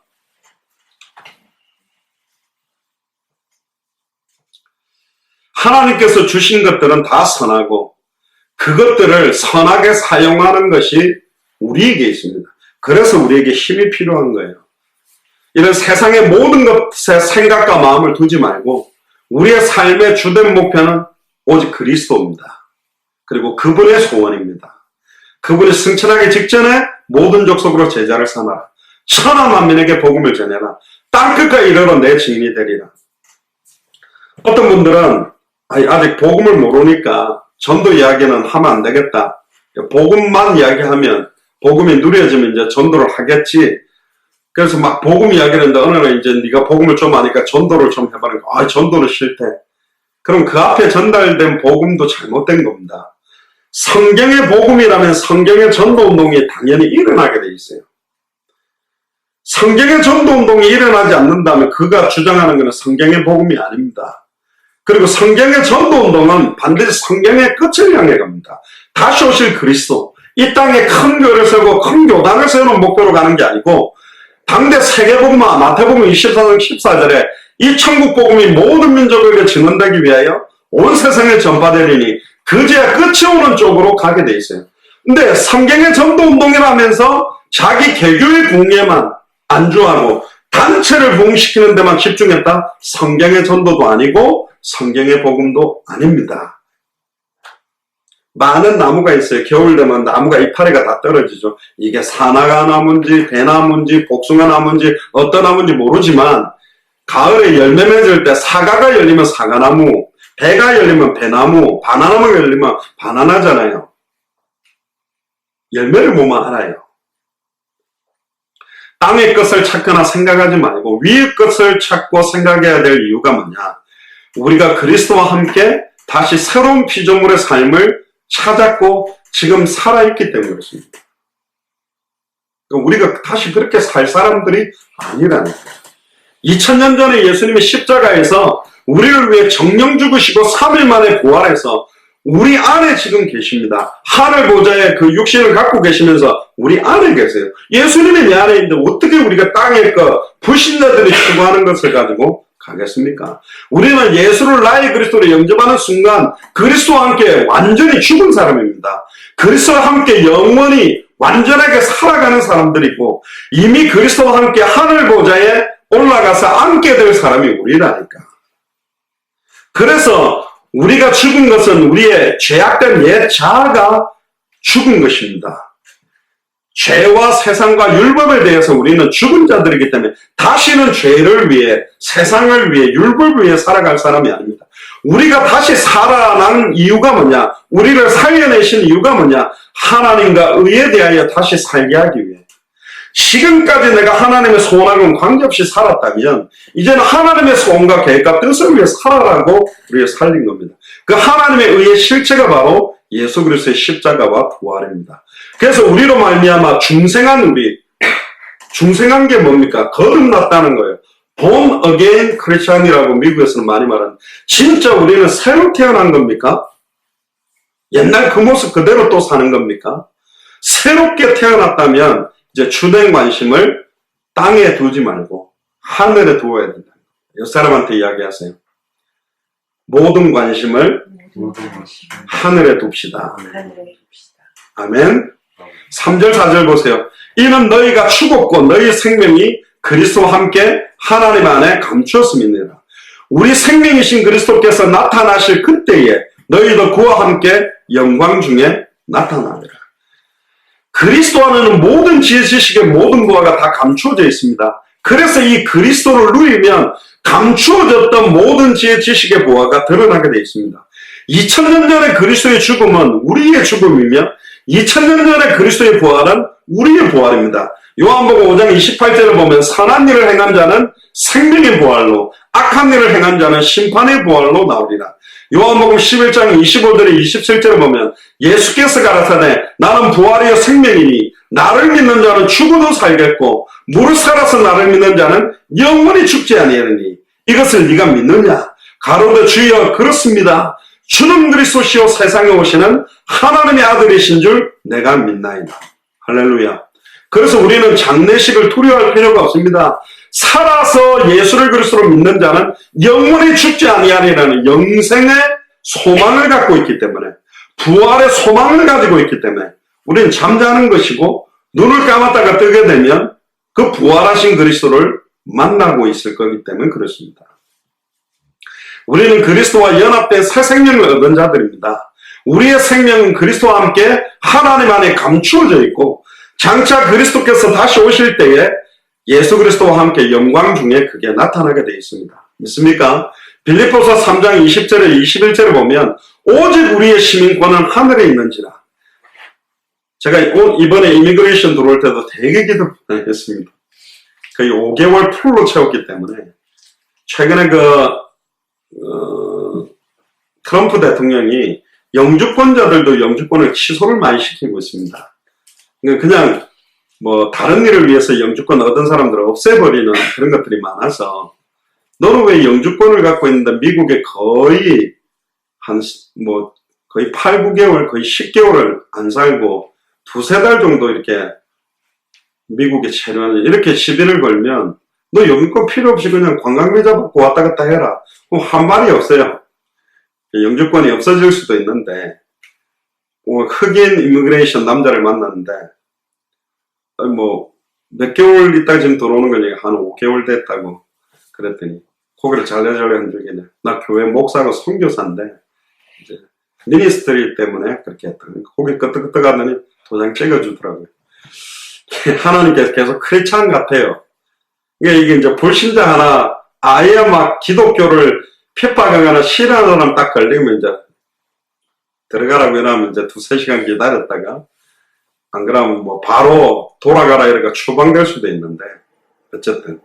하나님께서 주신 것들은 다 선하고 그것들을 선하게 사용하는 것이 우리에게 있습니다. 그래서 우리에게 힘이 필요한 거예요. 이런 세상의 모든 것에 생각과 마음을 두지 말고 우리의 삶의 주된 목표는 오직 그리스도입니다. 그리고 그분의 소원입니다. 그분이 승천하기 직전에 모든 족속으로 제자를 삼아라. 천하 만민에게 복음을 전해라. 땅끝까지 이르러 내 증인이 되리라. 어떤 분들은 아직 복음을 모르니까 전도 이야기는 하면 안 되겠다. 복음만 이야기하면 복음이 누려지면 이제 전도를 하겠지. 그래서 막 복음 이야기를 했는데 어느 날 이제 네가 복음을 좀 아니까 전도를 좀 해봐라. 전도는 싫대. 그럼 그 앞에 전달된 복음도 잘못된 겁니다. 성경의 복음이라면 성경의 전도운동이 당연히 일어나게 돼 있어요. 성경의 전도운동이 일어나지 않는다면 그가 주장하는 것은 성경의 복음이 아닙니다. 그리고 성경의 전도운동은 반드시 성경의 끝을 향해 갑니다. 다시 오실 그리스도, 이 땅에 큰 교회를 세우고 큰 교단을 세우는 목표로 가는 게 아니고 당대 세계복음화 마태복음 24장 14절에 이 천국복음이 모든 민족에게 증언되기 위하여 온 세상에 전파되리니 그제야 끝이 오는 쪽으로 가게 돼 있어요. 근데 성경의 전도운동이라면서 자기 개교의 붕괴만 안주하고 단체를 부흥시키는 데만 집중했다? 성경의 전도도 아니고 성경의 복음도 아닙니다. 많은 나무가 있어요. 겨울 되면 나무가 이파리가 다 떨어지죠. 이게 사나가 나무인지 배나무인지 복숭아 나무인지 어떤 나무인지 모르지만 가을에 열매 맺을 때 사과가 열리면 사과나무, 배가 열리면 배나무, 바나나가 열리면 바나나잖아요. 열매를 보면 알아요. 땅의 것을 찾거나 생각하지 말고 위의 것을 찾고 생각해야 될 이유가 뭐냐? 우리가 그리스도와 함께 다시 새로운 피조물의 삶을 찾았고 지금 살아있기 때문에 그렇습니다. 우리가 다시 그렇게 살 사람들이 아니라는 거예요. 2000년 전에 예수님이 십자가에서 우리를 위해 정령 죽으시고 3일 만에 부활해서 우리 안에 지금 계십니다. 하늘 보좌에 그 육신을 갖고 계시면서 우리 안에 계세요. 예수님이 내 안에 있는데 어떻게 우리가 땅의 것, 불신자들이 추구하는 것을 가지고 가겠습니까? 우리는 예수를 나의 그리스도로 영접하는 순간 그리스도와 함께 완전히 죽은 사람입니다. 그리스도와 함께 영원히 완전하게 살아가는 사람들이고 이미 그리스도와 함께 하늘 보좌에 올라가서 앉게 될 사람이 우리라니까. 그래서 우리가 죽은 것은 우리의 죄악된 옛 자아가 죽은 것입니다. 죄와 세상과 율법에 대해서 우리는 죽은 자들이기 때문에 다시는 죄를 위해, 세상을 위해, 율법을 위해 살아갈 사람이 아닙니다. 우리가 다시 살아난 이유가 뭐냐? 우리를 살려내신 이유가 뭐냐? 하나님과 의에 대하여 다시 살게 하기 위해. 지금까지 내가 하나님의 소원하고는 관계없이 살았다면 이제는 하나님의 소원과 계획과 뜻을 위해 살아라고 우리를 살린 겁니다. 그 하나님의 의의 실체가 바로 예수 그리스도의 십자가와 부활입니다. 그래서 우리로 말미암아 중생한 중생한 게 뭡니까? 거듭났다는 거예요. Born again Christian이라고 미국에서는 많이 말하는. 진짜 우리는 새로 태어난 겁니까? 옛날 그 모습 그대로 또 사는 겁니까? 새롭게 태어났다면 이제 주된 관심을 땅에 두지 말고 하늘에 두어야 된다. 옆 사람한테 이야기하세요. 모든 관심을 하늘에 둡시다. 아멘. 3절 4절 보세요. 이는 너희가 죽었고 너희 생명이 그리스도와 함께 하나님 안에 감추었음이니라. 우리 생명이신 그리스도께서 나타나실 그때에 너희도 그와 함께 영광 중에 나타나리라. 그리스도 안에는 모든 지혜 지식의 모든 부하가 다 감추어져 있습니다. 그래서 이 그리스도를 누리면 감추어졌던 모든 지혜 지식의 부하가 드러나게 되어 있습니다. 2000년 전에 그리스도의 죽음은 우리의 죽음이며 2000년 전에 그리스도의 부활은 우리의 부활입니다. 요한복음 5장 28절을 보면 선한 일을 행한 자는 생명의 부활로 악한 일을 행한 자는 심판의 부활로 나오리라. 요한복음 11장 25절에 27절을 보면 예수께서 가라사대 나는 부활이요 생명이니 나를 믿는 자는 죽어도 살겠고 무릇 살아서 나를 믿는 자는 영원히 죽지 아니하리니 이것을 네가 믿느냐? 가로되 주여 그렇습니다. 주는 그리스도시요 세상에 오시는 하나님의 아들이신 줄 내가 믿나이다. 할렐루야. 그래서 우리는 장례식을 두려워할 필요가 없습니다. 살아서 예수를 그리스도로 믿는 자는 영원히 죽지 아니하리라는 영생의 소망을 갖고 있기 때문에 부활의 소망을 가지고 있기 때문에 우리는 잠자는 것이고 눈을 감았다가 뜨게 되면 그 부활하신 그리스도를 만나고 있을 거기 때문에 그렇습니다. 우리는 그리스도와 연합된 새 생명을 얻은 자들입니다. 우리의 생명은 그리스도와 함께 하나님 안에 감추어져 있고 장차 그리스도께서 다시 오실 때에 예수 그리스도와 함께 영광 중에 그게 나타나게 되어 있습니다. 믿습니까? 빌립보서 3장 20절에 21절에 보면 오직 우리의 시민권은 하늘에 있는지라. 제가 이번에 이미그레이션 들어올 때도 되게 기도했습니다. 거의 5개월 풀로 채웠기 때문에 최근에 트럼프 대통령이 영주권자들도 영주권을 취소를 많이 시키고 있습니다. 그냥 다른 일을 위해서 영주권 얻은 사람들을 없애버리는 그런 것들이 많아서 너는 왜 영주권을 갖고 있는데 미국에 거의 거의 8, 9개월, 거의 10개월을 안 살고 두세 달 정도 이렇게 미국에 체류하는 이렇게 시비를 걸면 너 영주권 필요 없이 그냥 관광비자 받고 왔다 갔다 해라. 한 말이 없어요. 영주권이 없어질 수도 있는데 흑인 이미그레이션 남자를 만났는데 몇 개월 있다가 지금 들어오는 거니까 한 5개월 됐다고 그랬더니 고개를 잘래잘래 흔들기네. 나 교회 목사고 선교사인데 이제 미니스트리 때문에 그렇게 했더니 고개 끄덕끄덕 하더니 도장 찍어주더라고요. 하나님께서 계속 크리스찬 같아요. 이게 이제 불신자 하나 아예 막 기독교를 핍박하거나 싫어하는 사람 딱 걸리면 이제 들어가라고 이러면 이제 2-3시간 기다렸다가 안 그러면 바로 돌아가라 이러니까 추방될 수도 있는데 어쨌든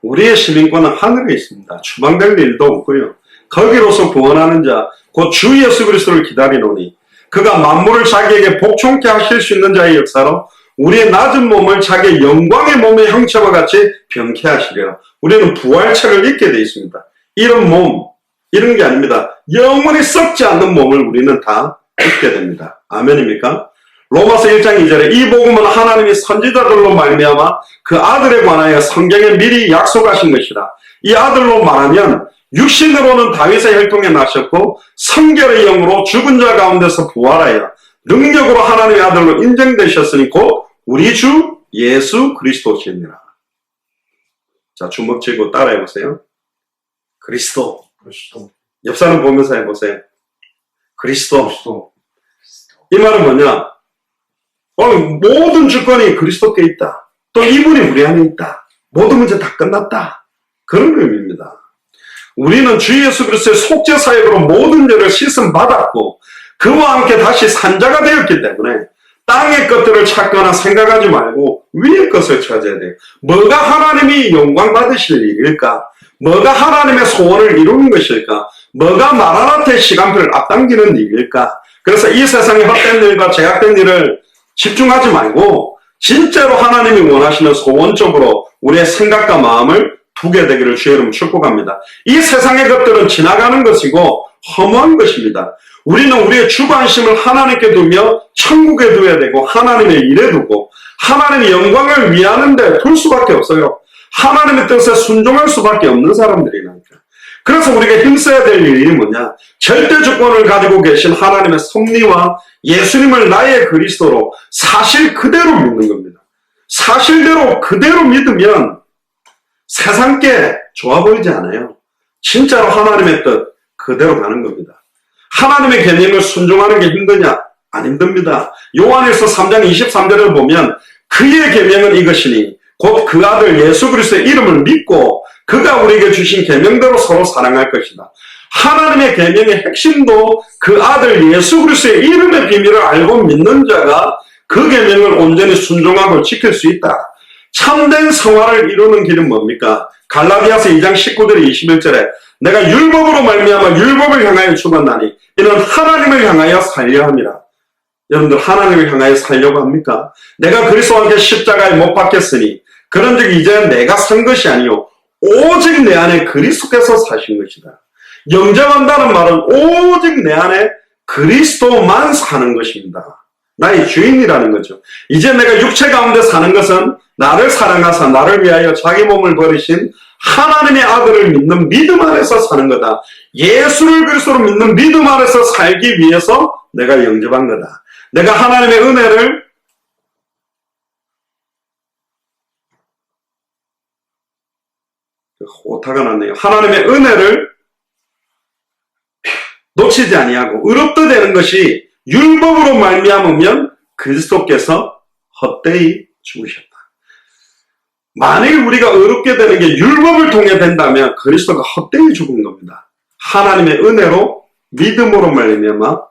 우리의 시민권은 하늘에 있습니다. 추방될 일도 없고요. 거기로서 구원하는 자 곧 주 예수 그리스도를 기다리노니 그가 만물을 자기에게 복종케 하실 수 있는 자의 역사로 우리의 낮은 몸을 자기의 영광의 몸의 형체와 같이 병케 하시리라. 우리는 부활체를 입게 되어 있습니다. 이런 몸, 이런 게 아닙니다. 영원히 썩지 않는 몸을 우리는 다 입게 됩니다. 아멘입니까? 로마서 1장 2절에 이 복음은 하나님이 선지자들로 말미암아 그 아들에 관하여 성경에 미리 약속하신 것이라. 이 아들로 말하면 육신으로는 다윗의 혈통에 나셨고 성결의 영으로 죽은 자 가운데서 부활하여 능력으로 하나님의 아들로 인정되셨으니 곧 우리 주 예수 그리스도시니라. 자, 주먹 쥐고 따라해보세요. 그리스도. 옆 사람 보면서 해보세요. 그리스도. 이 말은 뭐냐? 모든 주권이 그리스도께 있다. 또 이분이 우리 안에 있다. 모든 문제 다 끝났다. 그런 의미입니다. 우리는 주 예수 그리스도의 속죄 사역으로 모든 죄를 씻음 받았고 그와 함께 다시 산자가 되었기 때문에 땅의 것들을 찾거나 생각하지 말고 위의 것을 찾아야 돼요. 뭐가 하나님이 영광 받으실 일일까? 뭐가 하나님의 소원을 이루는 것일까? 뭐가 마라나타의 시간표를 앞당기는 일일까? 그래서 이 세상의 헛된 일과 제약된 일을 집중하지 말고 진짜로 하나님이 원하시는 소원 쪽으로 우리의 생각과 마음을 두게 되기를 주의 이름으로 축복합니다. 이 세상의 것들은 지나가는 것이고 허무한 것입니다. 우리는 우리의 주관심을 하나님께 두며 천국에 두어야 되고 하나님의 일에 두고 하나님의 영광을 위하는데 둘 수밖에 없어요. 하나님의 뜻에 순종할 수밖에 없는 사람들이라니까. 그래서 우리가 힘써야 될 일이 뭐냐? 절대 주권을 가지고 계신 하나님의 섭리와 예수님을 나의 그리스도로 사실 그대로 믿는 겁니다. 사실대로 그대로 믿으면 세상 게 좋아 보이지 않아요. 진짜로 하나님의 뜻 그대로 가는 겁니다. 하나님의 계명을 순종하는 게 힘드냐? 안 힘듭니다. 요한일서 3장 23절을 보면 그의 계명은 이것이니 곧 그 아들 예수 그리스도의 이름을 믿고 그가 우리에게 주신 계명대로 서로 사랑할 것이다. 하나님의 계명의 핵심도 그 아들 예수 그리스도의 이름의 비밀을 알고 믿는 자가 그 계명을 온전히 순종하고 지킬 수 있다. 참된 성화를 이루는 길은 뭡니까? 갈라디아서 2장 19절에 21절에 내가 율법으로 말미암아 율법을 향하여 죽었나니 이는 하나님을 향하여 살려 함이라. 여러분들 하나님을 향하여 살려고 합니까? 내가 그리스도와 함께 십자가에 못 박혔으니 그런즉 이제 내가 산 것이 아니요 오직 내 안에 그리스도께서 사신 것이다. 영접한다는 말은 오직 내 안에 그리스도만 사는 것입니다. 나의 주인이라는 거죠. 이제 내가 육체 가운데 사는 것은 나를 사랑하사 나를 위하여 자기 몸을 버리신 하나님의 아들을 믿는 믿음 안에서 사는 거다. 예수를 그리스도로 믿는 믿음 안에서 살기 위해서 내가 영접한 거다. 내가 하나님의 은혜를 오타가 났네요. 하나님의 은혜를 놓치지 아니하고 의롭다 되는 것이 율법으로 말미암으면 그리스도께서 헛되이 죽으셨다. 만일 우리가 의롭게 되는 게 율법을 통해 된다면 그리스도가 헛되이 죽은 겁니다. 하나님의 은혜로 믿음으로 말미암아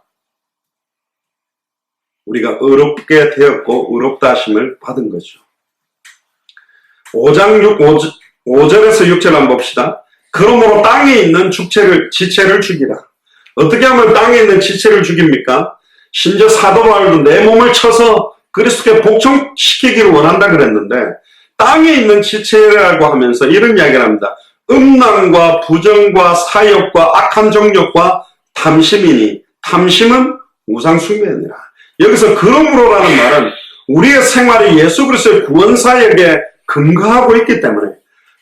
우리가 의롭게 되었고 의롭다 하심을 받은 거죠. 5장 5절에서 6절 한번 봅시다. 그러므로 땅에 있는 지체를 죽이라. 어떻게 하면 땅에 있는 지체를 죽입니까? 심지어 사도 바울도 내 몸을 쳐서 그리스도께 복종시키기를 원한다 그랬는데 땅에 있는 지체라고 하면서 이런 이야기를 합니다. 음란과 부정과 사욕과 악한 정욕과 탐심이니 탐심은 우상 숭배니라. 여기서 그러므로라는 말은 우리의 생활이 예수 그리스도의 구원사역에 근거하고 있기 때문에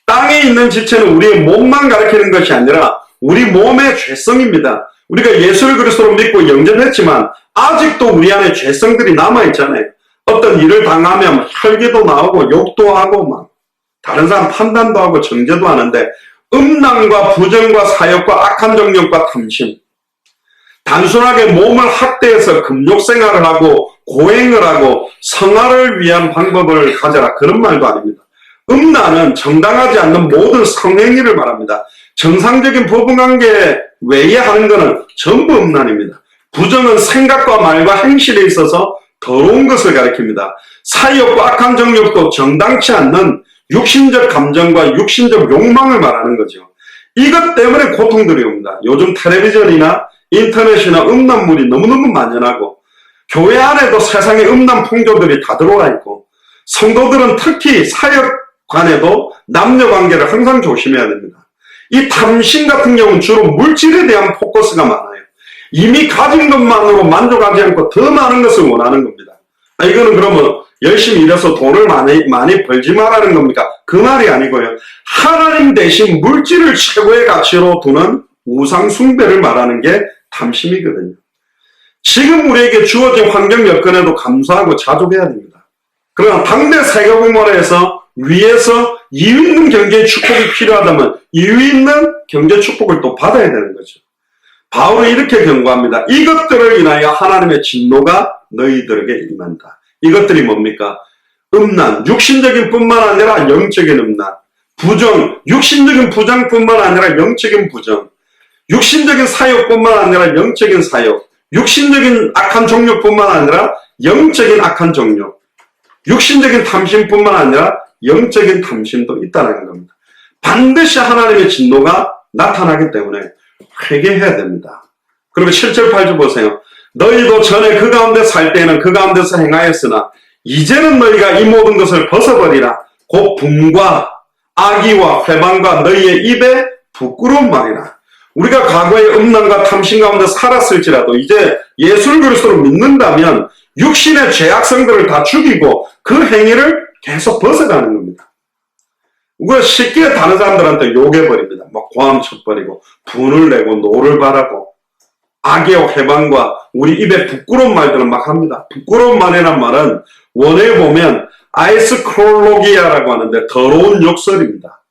땅에 있는 지체는 우리의 몸만 가리키는 것이 아니라 우리 몸의 죄성입니다. 우리가 예수 그리스도를 믿고 영접했지만 아직도 우리 안에 죄성들이 남아있잖아요. 어떤 일을 당하면 혈기도 나오고 욕도 하고 막 다른 사람 판단도 하고 정죄도 하는데 음란과 부정과 사욕과 악한 정욕과 탐심, 단순하게 몸을 학대해서 금욕생활을 하고 고행을 하고 성화를 위한 방법을 가져라 그런 말도 아닙니다. 음란은 정당하지 않는 모든 성행위를 말합니다. 정상적인 부부관계 외에 하는 것은 전부 음란입니다. 부정은 생각과 말과 행실에 있어서 더러운 것을 가리킵니다. 사욕과 악한 정욕도 정당치 않는 육신적 감정과 육신적 욕망을 말하는 거죠. 이것 때문에 고통들이 옵니다. 요즘 텔레비전이나 인터넷이나 음란물이 너무너무 만연하고 교회 안에도 세상의 음란 풍조들이 다 들어와 있고 성도들은 특히 사역관에도 남녀관계를 항상 조심해야 됩니다. 이 탐심 같은 경우는 주로 물질에 대한 포커스가 많아요. 이미 가진 것만으로 만족하지 않고 더 많은 것을 원하는 겁니다. 이거는 그러면 열심히 일해서 돈을 많이 벌지 말라는 겁니까? 그 말이 아니고요. 하나님 대신 물질을 최고의 가치로 두는 우상 숭배를 말하는 게 탐심이거든요. 지금 우리에게 주어진 환경 여건에도 감사하고 자족해야 됩니다. 그러나 당대 세계공헌에서 위에서 이유 있는 경제의 축복이 필요하다면 이유 있는 경제 축복을 또 받아야 되는 거죠. 바울은 이렇게 경고합니다. 이것들을 인하여 하나님의 진노가 너희들에게 임한다. 이것들이 뭡니까? 음란, 육신적인 뿐만 아니라 영적인 음란, 부정, 육신적인 부정뿐만 아니라 영적인 부정, 육신적인 사욕뿐만 아니라 영적인 사욕, 육신적인 악한 정욕뿐만 아니라 영적인 악한 정욕, 육신적인 탐심뿐만 아니라 영적인 탐심도 있다는 겁니다. 반드시 하나님의 진노가 나타나기 때문에 회개해야 됩니다. 그리고 7절 8절 보세요. 너희도 전에 그 가운데 살 때에는 그 가운데서 행하였으나 이제는 너희가 이 모든 것을 벗어버리라. 곧 분과 악의와 회방과 너희의 입에 부끄러운 말이라. 우리가 과거의 음란과 탐심 가운데 살았을지라도 이제 예수 그리스도를 믿는다면 육신의 죄악성들을 다 죽이고 그 행위를 계속 벗어가는 겁니다. 우리가 쉽게 다른 사람들한테 욕해버립니다. 막 고함 쳐버리고 분을 내고 노를 바라고 악의 해방과 우리 입에 부끄러운 말들을 막 합니다. 부끄러운 말이란 말은 원어에 보면 아이스크롤로기아라고 하는데 더러운 욕설입니다.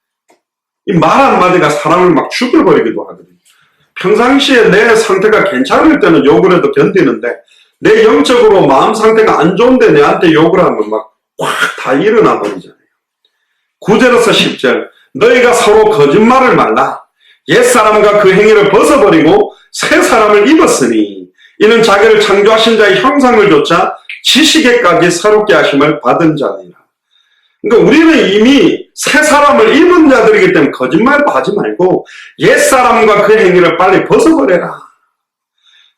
이 말 한마디가 사람을 막 죽여버리기도 하거든요. 평상시에 내 상태가 괜찮을 때는 욕을 해도 견디는데 내 영적으로 마음 상태가 안 좋은데 내한테 욕을 하면 막 확 다 일어나 버리잖아요. 9절에서 10절 너희가 서로 거짓말을 말라. 옛사람과 그 행위를 벗어버리고 새 사람을 입었으니 이는 자기를 창조하신 자의 형상을 조차 지식에까지 새롭게 하심을 받은 자니라. 그러니까 우리는 이미 새 사람을 입은 자들이기 때문에 거짓말도 하지 말고 옛사람과 그 행위를 빨리 벗어버려라.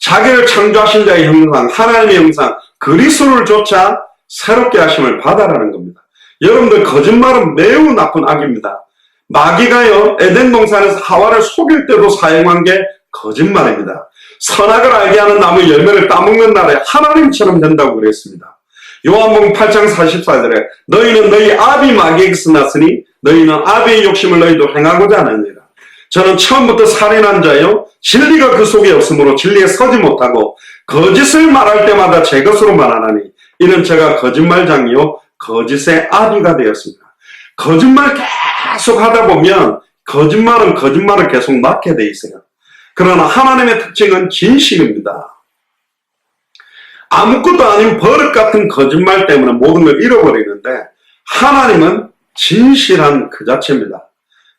자기를 창조하신 자의 형상, 하나님의 형상, 그리스도를 조차 새롭게 하심을 받아라는 겁니다. 여러분들 거짓말은 매우 나쁜 악입니다. 마귀가요 에덴 동산에서 하와를 속일 때도 사용한 게 거짓말입니다. 선악을 알게 하는 나무 열매를 따먹는 날에 하나님처럼 된다고 그랬습니다. 요한복음 8장 44절에 너희는 너희 아비 마귀에게서 났으니 너희는 아비의 욕심을 너희도 행하고자 하느니라. 저는 처음부터 살인한 자요 진리가 그 속에 없으므로 진리에 서지 못하고 거짓을 말할 때마다 제 것으로 말하나니 이는 제가 거짓말장이요 거짓의 아비가 되었습니다. 거짓말 계속 하다 보면 거짓말은 거짓말을 계속 낳게 돼 있어요. 그러나 하나님의 특징은 진실입니다. 아무것도 아닌 버릇 같은 거짓말 때문에 모든 걸 잃어버리는데 하나님은 진실한 그 자체입니다.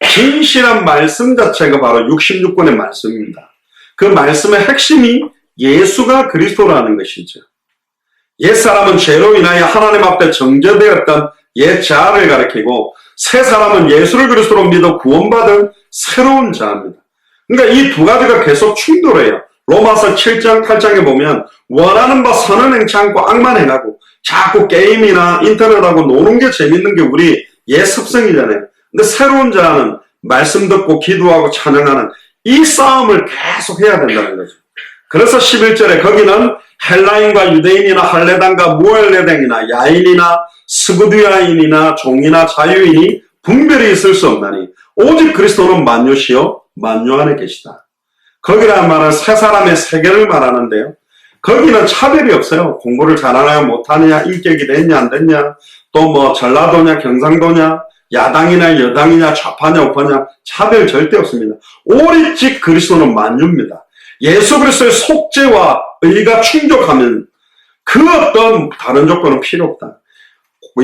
진실한 말씀 자체가 바로 66권의 말씀입니다. 그 말씀의 핵심이 예수가 그리스도라는 것이죠. 옛사람은 죄로 인하여 하나님 앞에 정죄되었던 옛 자아를 가리키고 새 사람은 예수를 그리스도로 믿어 구원받은 새로운 자입니다. 그러니까 이 두 가지가 계속 충돌해요. 로마서 7장 8장에 보면 원하는 바 선은 행치 않고 악만 행하고 자꾸 게임이나 인터넷하고 노는 게 재밌는 게 우리 옛 습성이잖아요. 근데 새로운 자는 말씀 듣고 기도하고 찬양하는 이 싸움을 계속 해야 된다는 거죠. 그래서 11절에 거기는 헬라인과 유대인이나 할레당과 무할레당이나 야인이나 스구디아인이나 종이나 자유인이 분별이 있을 수 없나니 오직 그리스도는 만유시요 만유 안에 계시다. 거기라는 말은 새 사람의 세계를 말하는데요. 거기는 차별이 없어요. 공부를 잘하냐 못하느냐 인격이 됐냐 안 됐냐 또 뭐 전라도냐 경상도냐 야당이냐 여당이냐 좌파냐 우파냐 차별 절대 없습니다. 오직 그리스도는 만유입니다. 예수 그리스도의 속죄와 의가 충족하면 그 어떤 다른 조건은 필요 없다.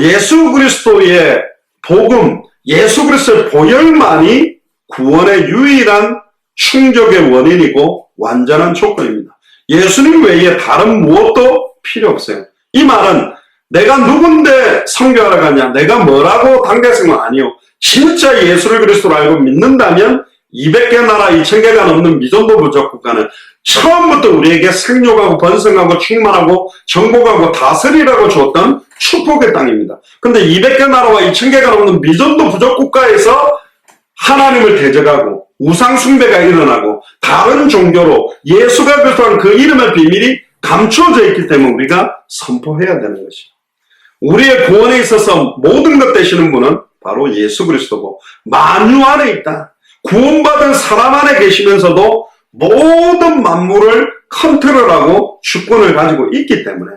예수 그리스도의 복음, 예수 그리스도의 보혈만이 구원의 유일한 충족의 원인이고 완전한 조건입니다. 예수님 외에 다른 무엇도 필요 없어요. 이 말은 내가 누군데 선교하러 가냐, 내가 뭐라고 당대성은 아니요. 진짜 예수를 그리스도로 알고 믿는다면 200개 나라 2000개가 넘는 미전도 부족 국가는 처음부터 우리에게 생육하고 번성하고 충만하고 정복하고 다스리라고 줬던 축복의 땅입니다. 근데 200개 나라와 2000개가 넘는 미전도 부족 국가에서 하나님을 대적하고 우상 숭배가 일어나고 다른 종교로 예수가 그리스도한 그 이름의 비밀이 감춰져 있기 때문에 우리가 선포해야 되는 것이죠. 우리의 구원에 있어서 모든 것 되시는 분은 바로 예수 그리스도고 만유 안에 있다. 구원받은 사람 안에 계시면서도 모든 만물을 컨트롤하고 주권을 가지고 있기 때문에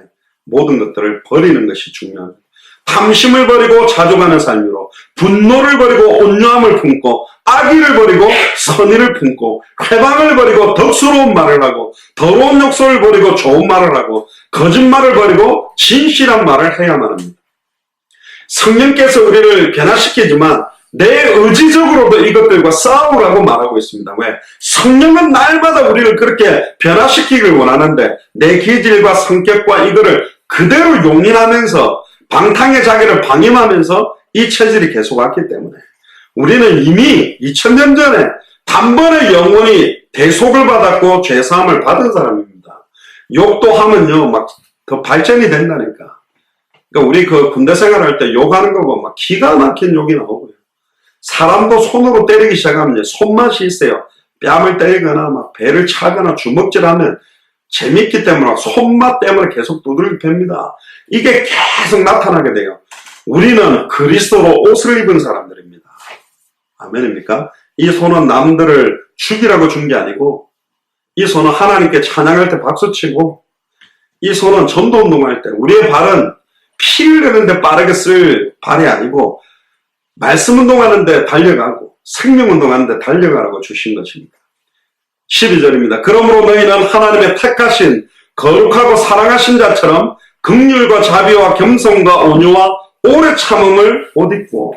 모든 것들을 버리는 것이 중요합니다. 탐심을 버리고 자족하는 삶으로 분노를 버리고 온유함을 품고 악의를 버리고 선의를 품고 회방을 버리고 덕스러운 말을 하고 더러운 욕설을 버리고 좋은 말을 하고 거짓말을 버리고 진실한 말을 해야만 합니다. 성령께서 우리를 변화시키지만 내 의지적으로도 이것들과 싸우라고 말하고 있습니다. 왜? 성령은 날마다 우리를 그렇게 변화시키길 원하는데 내 기질과 성격과 이거를 그대로 용인하면서 방탕의 자기를 방임하면서 이 체질이 계속 왔기 때문에 우리는 이미 2000년 전에 단번에 영원히 대속을 받았고 죄사함을 받은 사람입니다. 욕도 하면요 막 더 발전이 된다니까. 그러니까 우리 그 군대 생활할 때 욕하는 거 보면 막 기가 막힌 욕이 나오고요. 사람도 손으로 때리기 시작하면 손맛이 있어요. 뺨을 때리거나 막 배를 차거나 주먹질하면 재밌기 때문에 손맛 때문에 계속 두들겨 팹니다. 이게 계속 나타나게 돼요. 우리는 그리스도로 옷을 입은 사람들입니다. 아멘입니까? 이 손은 남들을 죽이라고 준 게 아니고, 이 손은 하나님께 찬양할 때 박수치고, 이 손은 전도운동할 때, 우리의 발은 피 흘리는데 빠르게 쓸 발이 아니고 말씀운동하는데 달려가고 생명운동하는데 달려가라고 주신 것입니다. 12절입니다. 그러므로 너희는 하나님의 택하신 거룩하고 사랑하신 자처럼 긍휼과 자비와 겸손과 온유와 오래 참음을 옷 입고,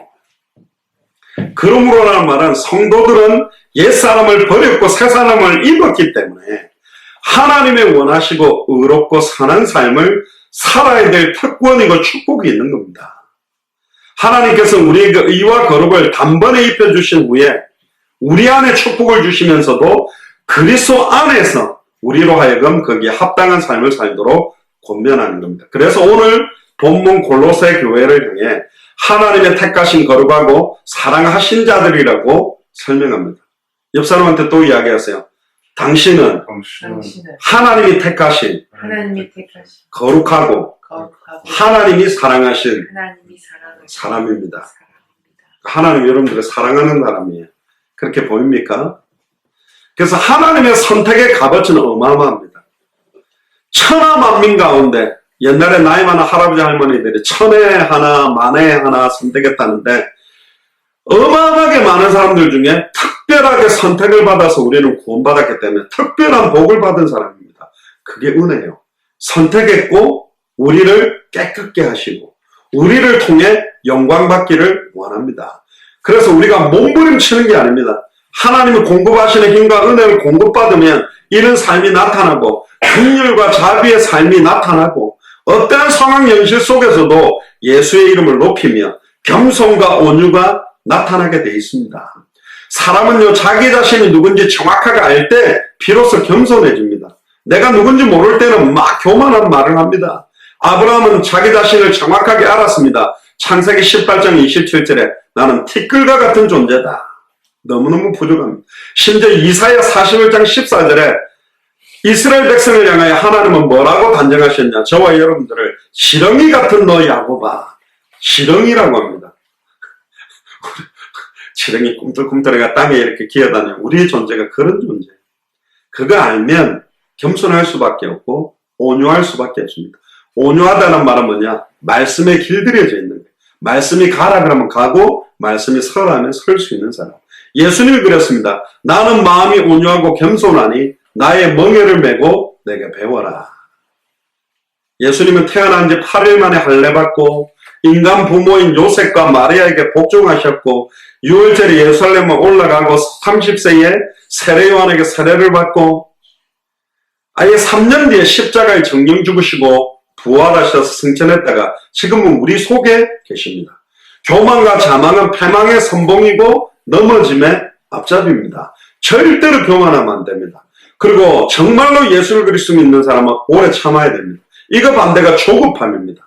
그러므로라는 말은 성도들은 옛사람을 버렸고 새사람을 입었기 때문에 하나님의 원하시고 의롭고 선한 삶을 살아야 될 특권이고 축복이 있는 겁니다. 하나님께서 우리에게 의와 거룩을 단번에 입혀주신 후에 우리 안에 축복을 주시면서도 그리스도 안에서 우리로 하여금 거기에 합당한 삶을 살도록 권면하는 겁니다. 그래서 오늘 본문 골로새 교회를 향해 하나님의 택하신 거룩하고 사랑하신 자들이라고 설명합니다. 옆 사람한테 또 이야기하세요. 당신은 하나님이 택하신 거룩하고 하나님이 사랑하신 사람입니다. 하나님 여러분들을 사랑하는 사람이에요. 그렇게 보입니까? 그래서 하나님의 선택의 값어치는 어마어마합니다. 천하만민 가운데 옛날에 나이 많은 할아버지 할머니들이 천에 하나 만에 하나 선택했다는데, 어마어마하게 많은 사람들 중에 특별하게 선택을 받아서 우리는 구원받았기 때문에 특별한 복을 받은 사람입니다. 그게 은혜예요. 선택했고 우리를 깨끗게 하시고 우리를 통해 영광 받기를 원합니다. 그래서 우리가 몸부림치는 게 아닙니다. 하나님이 공급하시는 힘과 은혜를 공급받으면 이런 삶이 나타나고 긍휼과 자비의 삶이 나타나고 어떠한 상황 현실 속에서도 예수의 이름을 높이며 겸손과 온유가 나타나게 되어 있습니다. 사람은요, 자기 자신이 누군지 정확하게 알 때 비로소 겸손해집니다. 내가 누군지 모를 때는 막 교만한 말을 합니다. 아브라함은 자기 자신을 정확하게 알았습니다. 창세기 18장 27절에 나는 티끌과 같은 존재다. 너무너무 부족합니다. 심지어 이사야 41장 14절에 이스라엘 백성을 향하여 하나님은 뭐라고 단정하셨냐? 저와 여러분들을 지렁이 같은 너 야곱아. 지렁이라고 합니다. 지렁이 꿈틀꿈틀해가 땅에 이렇게 기어다니는 우리의 존재가 그런 존재예요. 그거 알면 겸손할 수밖에 없고 온유할 수밖에 없습니다. 온유하다는 말은 뭐냐? 말씀에 길들여져 있는 거예요. 말씀이 가라 그러면 가고 말씀이 서라면 설 수 있는 사람. 예수님이 그랬습니다. 나는 마음이 온유하고 겸손하니 나의 멍에를 메고 내게 배워라. 예수님은 태어난 지 8일 만에 할례받고 인간 부모인 요셉과 마리아에게 복종하셨고 6월절에 예루살렘에 올라가고 30세에 세례요한에게 세례를 받고 아예 3년 뒤에 십자가에 정령 죽으시고 부활하셔서 승천했다가 지금은 우리 속에 계십니다. 교만과 자만은 패망의 선봉이고 넘어짐의 앞잡이입니다. 절대로 교만하면 안 됩니다. 그리고 정말로 예수 그리스도 믿는 사람은 오래 참아야 됩니다. 이거 반대가 조급함입니다.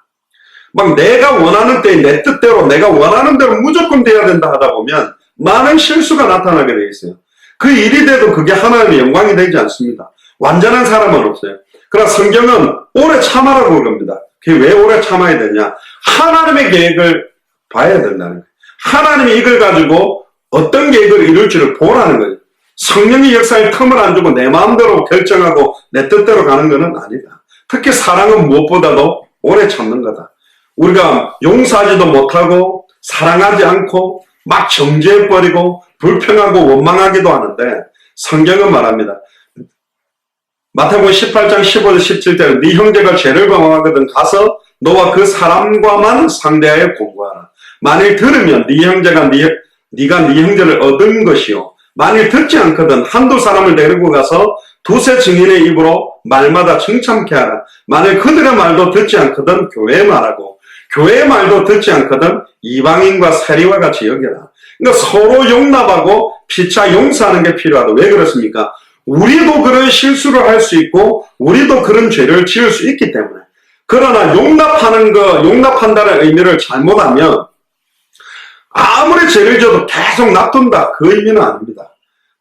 막 내가 원하는 때에 내 뜻대로 내가 원하는 대로 무조건 돼야 된다 하다 보면 많은 실수가 나타나게 되어 있어요. 그 일이 돼도 그게 하나님의 영광이 되지 않습니다. 완전한 사람은 없어요. 그러나 성경은 오래 참아라고 그럽니다. 그게 왜 오래 참아야 되냐? 하나님의 계획을 봐야 된다는 거예요. 하나님이 이걸 가지고 어떤 계획을 이룰지를 보라는 거예요. 성령의 역사에 틈을 안 주고 내 마음대로 결정하고 내 뜻대로 가는 것은 아니다. 특히 사랑은 무엇보다도 오래 참는 거다. 우리가 용서하지도 못하고 사랑하지 않고 막 정죄해버리고 불평하고 원망하기도 하는데 성경은 말합니다. 마태복음 18장 15절 17절 네 형제가 죄를 범하거든 가서 너와 그 사람과만 상대하여 공부하라. 만일 들으면 네 형제가 네가 네 형제를 얻은 것이요. 만일 듣지 않거든 한두 사람을 데리고 가서 두세 증인의 입으로 말마다 청참케 하라. 만일 그들의 말도 듣지 않거든 교회의 말하고 교회의 말도 듣지 않거든 이방인과 세리와 같이 여겨라. 그러니까 서로 용납하고 피차 용서하는 게 필요하다. 왜 그렇습니까? 우리도 그런 실수를 할 수 있고 우리도 그런 죄를 지을 수 있기 때문에. 그러나 용납한다는 의미를 잘못하면 아무리 죄를 져도 계속 놔둔다. 그 의미는 아닙니다.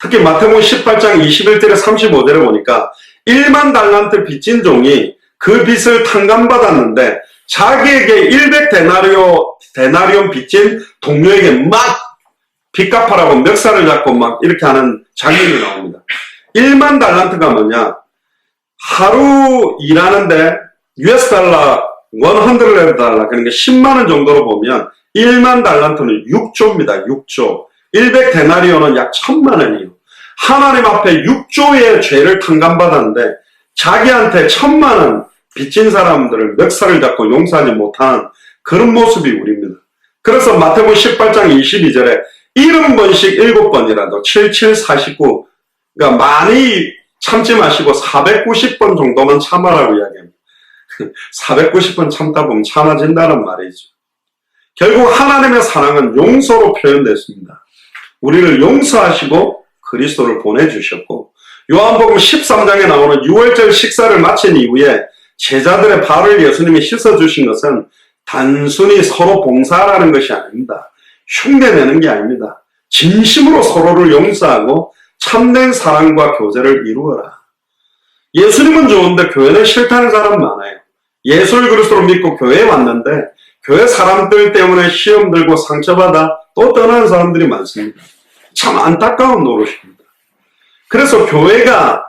특히 마태복음 18장 21절에 35절에 보니까 1만 달란트 빚진 종이 그 빚을 탕감받았는데 자기에게 100데나리온 빚진 동료에게 막 빚 갚아라고 멱살을 잡고 막 이렇게 하는 장면이 나옵니다. 1만 달란트가 뭐냐? 하루 일하는데 US 달러 100달러, 그러니까 10만 원 정도로 보면 1만 달란트는 6조입니다. 6조. 100데나리온은 약 1000만 원이에요. 하나님 앞에 6조의 죄를 탕감받았는데 자기한테 1000만 원 빚진 사람들을 멱살을 잡고 용서하지 못하는 그런 모습이 우리입니다. 그래서 마태복음 18장 22절에 70번씩 7번이라도 7749, 그러니까 많이 참지 마시고 490번 정도만 참아라고 이야기합니다. 490번 참다 보면 참아진다는 말이죠. 결국 하나님의 사랑은 용서로 표현됐습니다. 우리를 용서하시고 그리스도를 보내주셨고, 요한복음 13장에 나오는 6월절 식사를 마친 이후에 제자들의 발을 예수님이 씻어주신 것은 단순히 서로 봉사하라는 것이 아닙니다. 흉내내는 게 아닙니다. 진심으로 서로를 용서하고 참된 사랑과 교제를 이루어라. 예수님은 좋은데 교회는 싫다는 사람 많아요. 예수를 그리스도로 믿고 교회에 왔는데 교회 사람들 때문에 시험 들고 상처받아 또 떠나는 사람들이 많습니다. 참 안타까운 노릇입니다. 그래서 교회가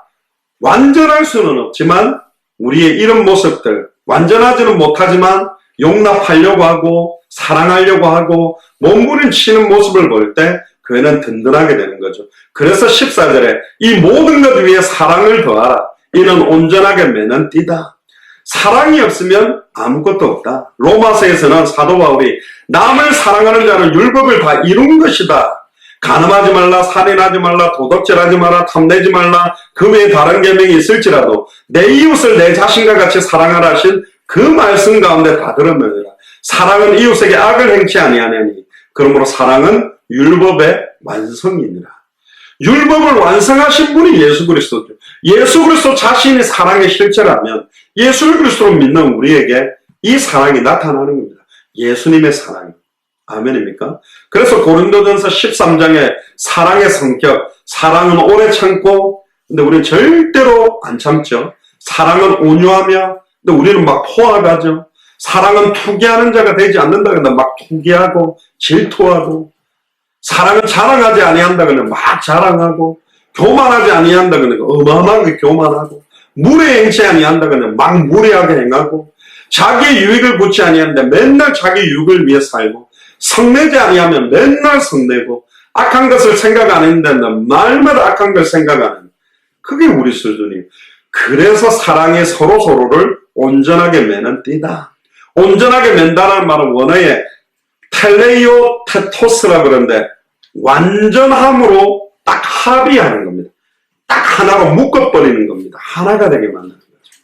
완전할 수는 없지만 우리의 이런 모습들, 완전하지는 못하지만 용납하려고 하고 사랑하려고 하고 몸부림치는 모습을 볼 때 교회는 든든하게 되는 거죠. 그래서 14절에 이 모든 것 위에 사랑을 더하라. 이는 온전하게 매는 띠다. 사랑이 없으면 아무것도 없다. 로마서에서는 사도 바울이 남을 사랑하는 자는 율법을 다 이룬 것이다. 간음하지 말라, 살인하지 말라, 도덕질하지 마라, 탐내지 말라, 그 외에 다른 계명이 있을지라도 내 이웃을 내 자신과 같이 사랑하라 하신 그 말씀 가운데 다 들어매느라. 사랑은 이웃에게 악을 행치 아니하느니 그러므로 사랑은 율법의 완성이니라. 율법을 완성하신 분이 예수 그리스도죠. 예수 그리스도 자신이 사랑의 실체라면 예수 그리스도를 믿는 우리에게 이 사랑이 나타나는 겁니다. 예수님의 사랑. 아멘입니까? 그래서 고린도전서 13장에 사랑의 성격, 사랑은 오래 참고, 근데 우리는 절대로 안 참죠. 사랑은 온유하며, 근데 우리는 막 포악하죠. 사랑은 투기하는 자가 되지 않는다 그러면 막 투기하고 질투하고, 사랑은 자랑하지 아니한다 그러면 막 자랑하고, 교만하지 아니한다 그러면 어마어마하게 교만하고, 무례 행치 아니한다 그러면 막 무례하게 행하고, 자기의 유익을 보지 아니하는데 맨날 자기 유익을 위해 살고, 성내지 아니하면 맨날 성내고, 악한 것을 생각 안 했는데 날마다 악한 걸 생각하는, 그게 우리 수준이에요. 그래서 사랑이 서로서로를 온전하게 매는 띠다. 온전하게 맨다는 말은 원어에 텔레이오 테토스라 그러는데 완전함으로 딱 합의하는 겁니다. 딱 하나로 묶어버리는 겁니다. 하나가 되게 만드는 거죠.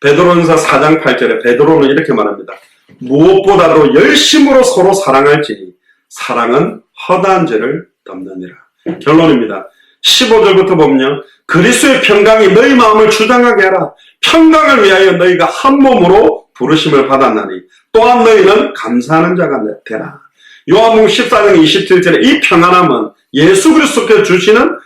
베드로전서 4장 8절에 베드로는 이렇게 말합니다. 무엇보다도 열심으로 서로 사랑할지니 사랑은 허다한 죄를 덮느니라. 결론입니다. 15절부터 보면 그리스도의 평강이 너희 마음을 주장하게 하라. 평강을 위하여 너희가 한 몸으로 부르심을 받았나니 또한 너희는 감사하는 자가 되라. 요한복음 14장 27절에 이 평안함은 예수 그리스도께서 주시는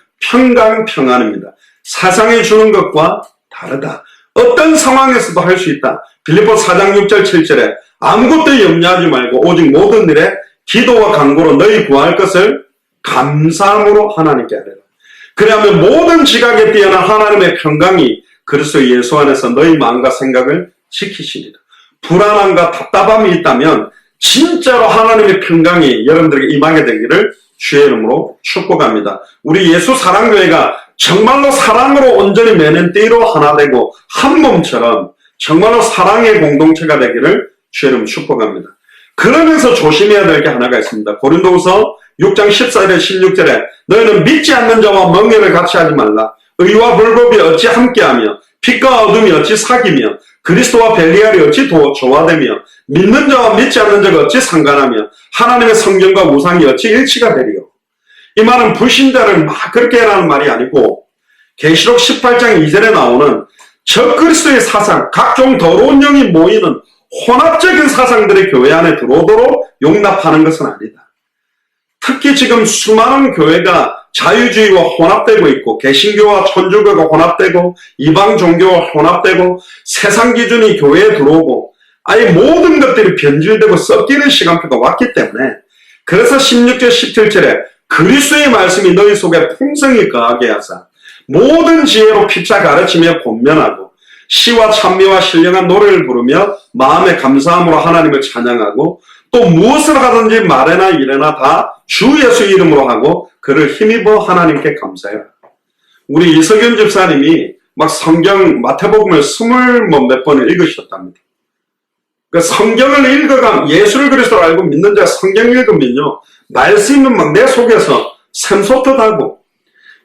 평안입니다. 세상이 주는 것과 다르다. 어떤 상황에서도 할 수 있다. 빌립보서 4장 6절 7절에 아무것도 염려하지 말고 오직 모든 일에 기도와 간구로 너희 구할 것을 감사함으로 하나님께 하라. 그러면 모든 지각에 뛰어난 하나님의 평강이 그리스도 예수 안에서 너희 마음과 생각을 지키시리라. 불안함과 답답함이 있다면 진짜로 하나님의 평강이 여러분들에게 임하게 되기를 주의 이름으로 축복합니다. 우리 예수 사랑교회가 정말로 사랑으로 온전히 매는 띠로 하나 되고 한 몸처럼 정말로 사랑의 공동체가 되기를 주의 이름으로 축복합니다. 그러면서 조심해야 될 게 하나가 있습니다. 고린도후서 6장 14절 16절에 너희는 믿지 않는 자와 멍에를 같이 하지 말라. 의와 불법이 어찌 함께하며 빛과 어둠이 어찌 사귀며 그리스도와 벨리알이 어찌 조화되며 믿는 자와 믿지 않는 자가 어찌 상관하며 하나님의 성경과 우상이 어찌 일치가 되리요. 이 말은 불신자를 막 그렇게 해라는 말이 아니고 계시록 18장 2절에 나오는 적그리스도의 사상, 각종 더러운 영이 모이는 혼합적인 사상들이 교회 안에 들어오도록 용납하는 것은 아니다. 특히 지금 수많은 교회가 자유주의와 혼합되고 있고 개신교와 천주교가 혼합되고 이방 종교와 혼합되고 세상 기준이 교회에 들어오고 아예 모든 것들이 변질되고 섞이는 시간표가 왔기 때문에 그래서 16절 17절에 그리스도의 말씀이 너희 속에 풍성히 거하게 하사 모든 지혜로 피차 가르치며 권면하고 시와 찬미와 신령한 노래를 부르며 마음에 감사함으로 하나님을 찬양하고 또 무엇을 하든지 말에나 일에나 다 주 예수 이름으로 하고 그를 힘입어 하나님께 감사해라. 우리 이석윤 집사님이 막 성경 마태복음을 20몇 번을 읽으셨답니다. 그 성경을 읽어가면 예수를 그리스도로 알고 믿는 자가 성경 읽으면요 말씀은 막 내 속에서 샘솟듯하고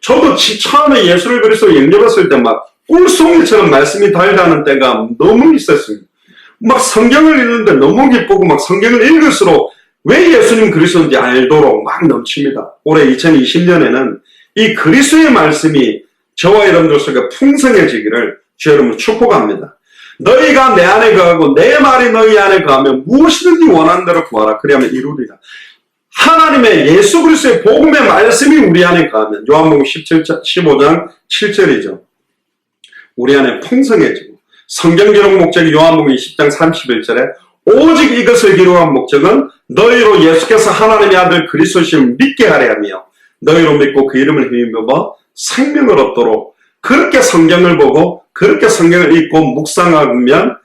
저도 처음에 예수를 그리스도로 영접했을 때 막 꿀송이처럼 말씀이 달다는 때가 너무 있었습니다. 막 성경을 읽는데 너무 기쁘고 막 성경을 읽을수록 왜 예수님 그리스도인지 알도록 막 넘칩니다. 올해 2020년에는 이 그리스도의 말씀이 저와 여러분들 속에 풍성해지기를 주 여러분 축복합니다. 너희가 내 안에 거하고 내 말이 너희 안에 거하면 무엇이든지 원하는 대로 구하라. 그리하면 이루리라. 하나님의 예수 그리스도의 복음의 말씀이 우리 안에 거하면 요한복음 15장 7절이죠. 우리 안에 풍성해지고 성경 기록 목적이 요한복음 20장 31절에 오직 이것을 기록한 목적은 너희로 예수께서 하나님의 아들 그리스도심을 믿게 하려 하며 너희로 믿고 그 이름을 힘입어 생명을 얻도록 그렇게 성경을 보고 그렇게 성경을 읽고 묵상하면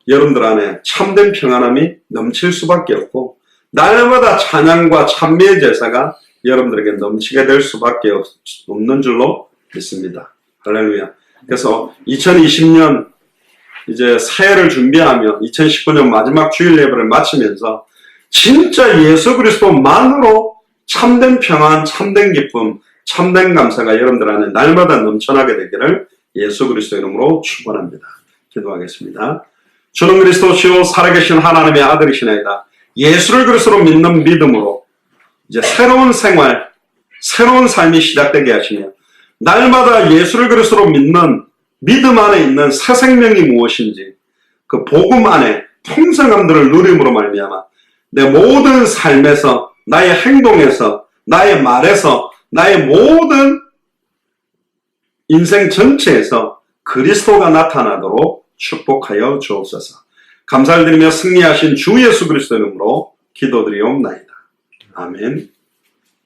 여러분들 안에 참된 평안함이 넘칠 수밖에 없고 날마다 찬양과 찬미의 제사가 여러분들에게 넘치게 될 수밖에 없는 줄로 믿습니다. 할렐루야. 그래서 2020년 이제 새해를 준비하며 2019년 마지막 주일 예배를 마치면서 진짜 예수 그리스도만으로 참된 평안, 참된 기쁨, 참된 감사가 여러분들 안에 날마다 넘쳐나게 되기를 예수 그리스도 이름으로 축원합니다. 기도하겠습니다. 주는 그리스도시요 살아계신 하나님의 아들이시나이다. 예수를 그리스도로 믿는 믿음으로 이제 새로운 생활, 새로운 삶이 시작되게 하시며 날마다 예수를 그리스도로 믿는 믿음 안에 있는 새 생명이 무엇인지 그 복음 안에 풍성함들을 누림으로 말미암아 내 모든 삶에서 나의 행동에서 나의 말에서 나의 모든 인생 전체에서 그리스도가 나타나도록 축복하여 주옵소서. 감사를 드리며 승리하신 주 예수 그리스도 이름으로 기도드리옵나이다. 아멘.